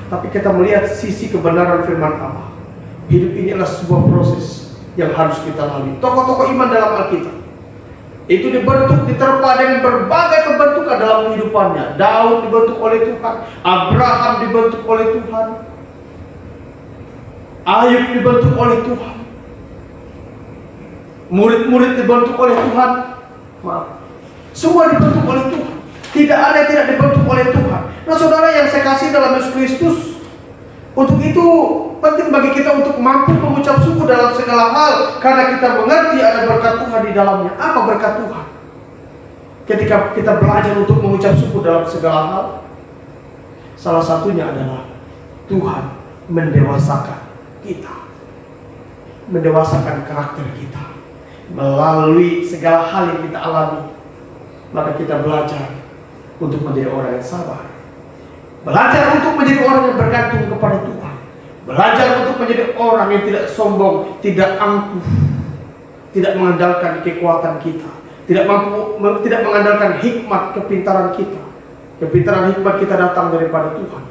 Tapi kita melihat sisi kebenaran firman Allah. Hidup ini adalah sebuah proses yang harus kita lalui. Tokoh-tokoh iman dalam Alkitab itu dibentuk, diterpa dengan berbagai pembentukan dalam kehidupannya. Daud dibentuk oleh Tuhan, Abraham dibentuk oleh Tuhan, Ayub dibentuk oleh Tuhan, murid-murid dibentuk oleh Tuhan. Semua dibentuk oleh Tuhan. Tidak ada yang tidak dibentuk oleh Tuhan. Nah saudara yang saya kasih dalam Yesus Kristus, untuk itu penting bagi kita untuk mampu mengucap syukur dalam segala hal. Karena kita mengerti ada berkat Tuhan di dalamnya. Apa berkat Tuhan? Ketika kita belajar untuk mengucap syukur dalam segala hal, salah satunya adalah Tuhan mendewasakan kita, mendewasakan karakter kita. Melalui segala hal yang kita alami, maka kita belajar untuk menjadi orang yang sabar, belajar untuk menjadi orang yang bergantung kepada Tuhan, belajar untuk menjadi orang yang tidak sombong, tidak angkuh, tidak mengandalkan kekuatan kita, tidak mengandalkan hikmat kepintaran kita. Kepintaran hikmat kita datang daripada Tuhan,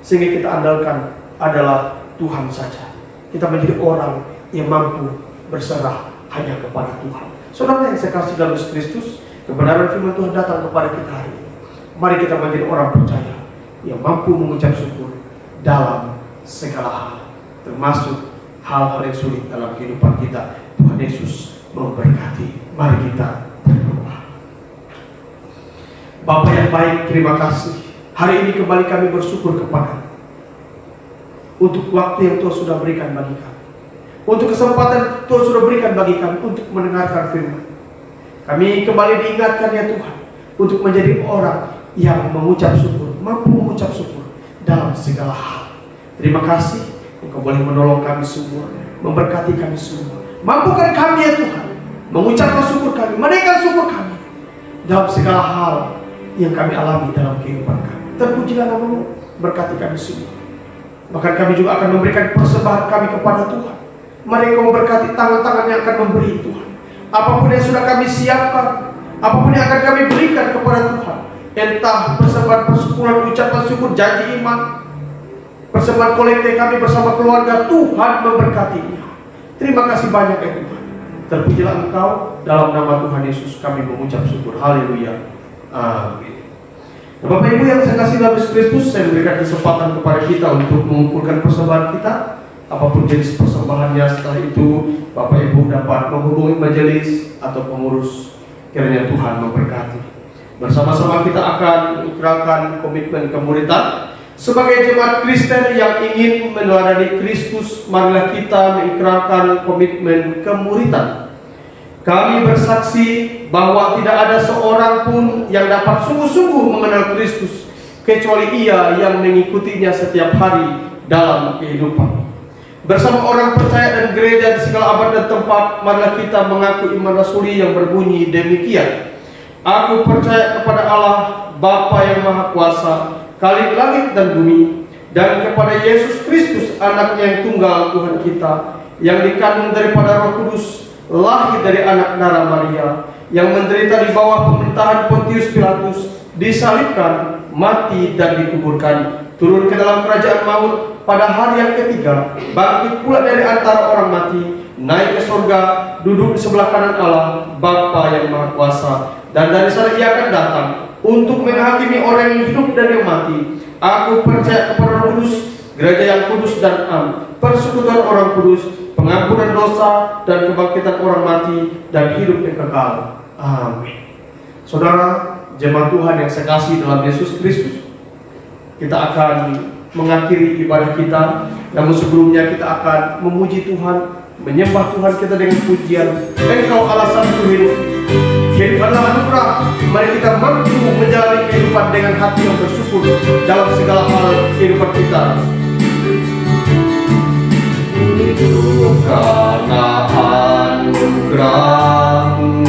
sehingga kita andalkan adalah Tuhan saja. Kita menjadi orang yang mampu berserah hanya kepada Tuhan. Saudara yang saya kasih dalam Yesus Kristus, kebenaran firman Tuhan datang kepada kita hari ini. Mari kita menjadi orang percaya yang mampu mengucap syukur dalam segala hal, termasuk hal-hal yang sulit dalam kehidupan kita. Tuhan Yesus memberkati. Mari kita berdoa. Bapa yang baik, terima kasih. Hari ini kembali kami bersyukur kepada untuk waktu yang Tuhan sudah berikan bagi kami, untuk kesempatan Tuhan sudah berikan bagi kami untuk mendengarkan firman. Kami kembali diingatkan ya Tuhan, untuk menjadi orang yang mengucap syukur, mampu mengucap syukur dalam segala hal. Terima kasih, Engkau boleh menolong kami semua, memberkati kami semua. Mampukan kami ya Tuhan, mengucapkan syukur kami, menaikkan syukur kami dalam segala hal yang kami alami dalam kehidupan kami. Terpujilah nama-Mu, berkati kami semua. Bahkan kami juga akan memberikan persembahan kami kepada Tuhan. Mari Engkau memberkati tangan-tangan yang akan memberi Tuhan. Apapun yang sudah kami siapkan, apapun yang akan kami berikan kepada Tuhan, entah persembahan persepuluhan, ucapan syukur, janji iman, persembahan kolektif kami bersama keluarga, Tuhan memberkatinya. Terima kasih banyak ya Tuhan. Terpujilah Engkau, dalam nama Tuhan Yesus kami mengucap syukur. Haleluya. Amin. Bapak Ibu yang saya kasih dalam Yesus Kristus, saya memberikan kesempatan kepada kita untuk mengumpulkan persembahan kita, apapun jenis persembahannya. Setelah itu Bapak Ibu dapat menghubungi majelis atau pengurus. Kiranya Tuhan memberkati. Bersama-sama kita akan mengikrarkan komitmen kemuridan sebagai jemaat Kristen yang ingin meneladani Kristus. Marilah kita mengikrarkan komitmen kemuridan. Kami bersaksi bahwa tidak ada seorang pun yang dapat sungguh-sungguh mengenal Kristus kecuali ia yang mengikutinya setiap hari dalam kehidupan. Bersama orang percaya dan gereja di segala abad dan tempat, marilah kita mengaku iman rasuli yang berbunyi demikian. Aku percaya kepada Allah, Bapa yang Maha Kuasa, Khalik langit dan bumi, dan kepada Yesus Kristus, anaknya yang tunggal Tuhan kita, yang dikandung daripada Roh Kudus, lahir dari anak darah Maria, yang menderita di bawah pemerintahan Pontius Pilatus, disalibkan, mati dan dikuburkan, turun ke dalam kerajaan maut pada hari yang ketiga, bangkit pula dari antara orang mati, naik ke surga, duduk di sebelah kanan Allah, Bapa yang Maha Kuasa, dan dari sana ia akan datang untuk menghakimi orang yang hidup dan yang mati. Aku percaya kepada Roh Kudus, gereja yang kudus dan am, persekutuan orang kudus, pengampunan dosa dan kebangkitan orang mati dan hidup yang kekal. Amin. Saudara, jemaat Tuhan yang saya kasih dalam Yesus Kristus, kita akan mengakhiri ibadah kita. Namun sebelumnya kita akan memuji Tuhan, menyembah Tuhan kita dengan pujian. Engkau Allah satu hidup, kehidupanlah anugerah. Mari kita mampu menjalani kehidupan dengan hati yang bersyukur dalam segala hal kehidupan kita. Hidup karena anugerah-Mu,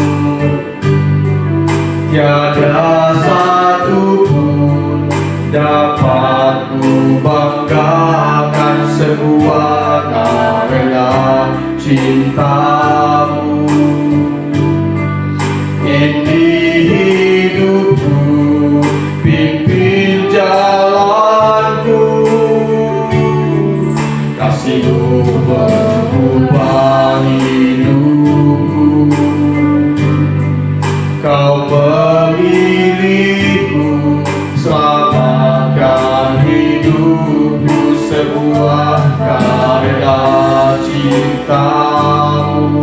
tiada satu pun dapat ku banggakan sebuah karena cinta-Mu. Ini hidupku, pimpin jalanku, kasih-Mu mengubah hidupku. Kau memilihku, selamatkan hidupku, sebuah karya cinta-Mu.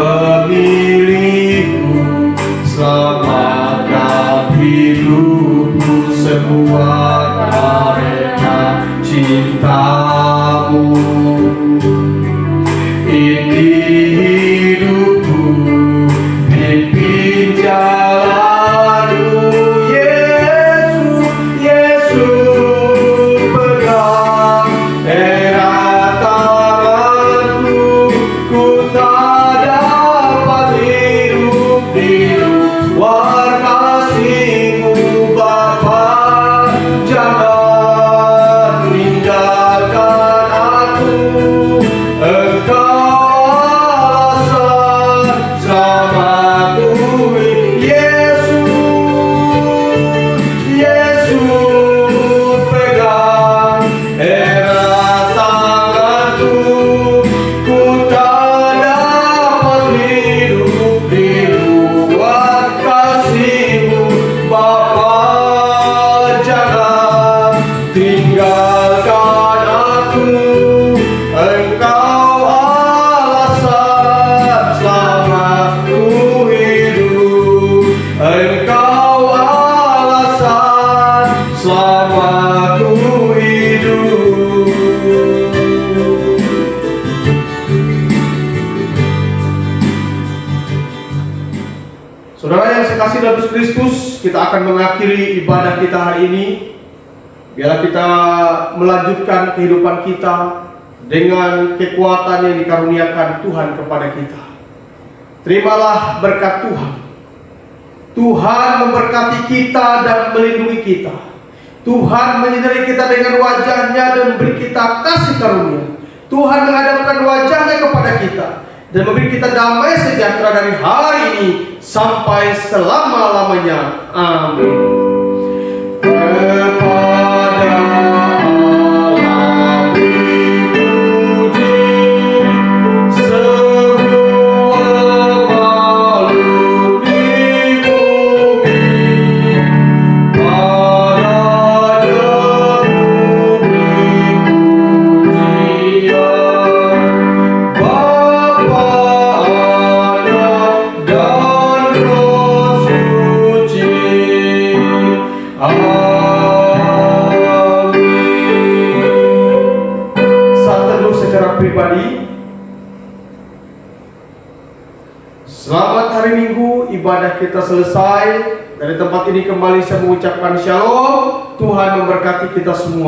pemilikku, selamatkan hidupku semua karena cintamu. Ini hidupku, pimpin jalanmu, Yesus, Yesus, pegang erat tanganku. Ku tak dapat hidup di luar kasih-Mu, Bapa. Jangan tinggalkan aku, Engkau alasan selamatku. Yesus, Yesus, pegang erat tanganku. Ku tak dapat hidup di luar kasih-Mu, Bapa. Jangan tinggalkan aku, Engkau alasan selamatku hidup. Engkau alasan selamatku hidup. Saudara yang saya kasih dalam Yesus Kristus, kita akan mengakhiri ibadah kita hari ini. Biarlah kita melanjutkan kehidupan kita dengan kekuatan yang dikaruniakan Tuhan kepada kita. Terimalah berkat Tuhan. Tuhan memberkati kita dan melindungi kita. Tuhan menyinari kita dengan wajah-Nya dan memberi kita kasih karunia. Tuhan menghadapkan wajah-Nya kepada kita dan memberi kita damai sejahtera dari hari ini sampai selama-lamanya. Amin. Kepada Allah dipuji semua makhluk di bumi, padanya bumi pujian, Bapa, Anak, dan Roh Suci. Amin. Saat teduh secara pribadi. Selamat hari Minggu, ibadah kita selesai. Dari tempat ini kembali saya mengucapkan shalom. Tuhan memberkati kita semua.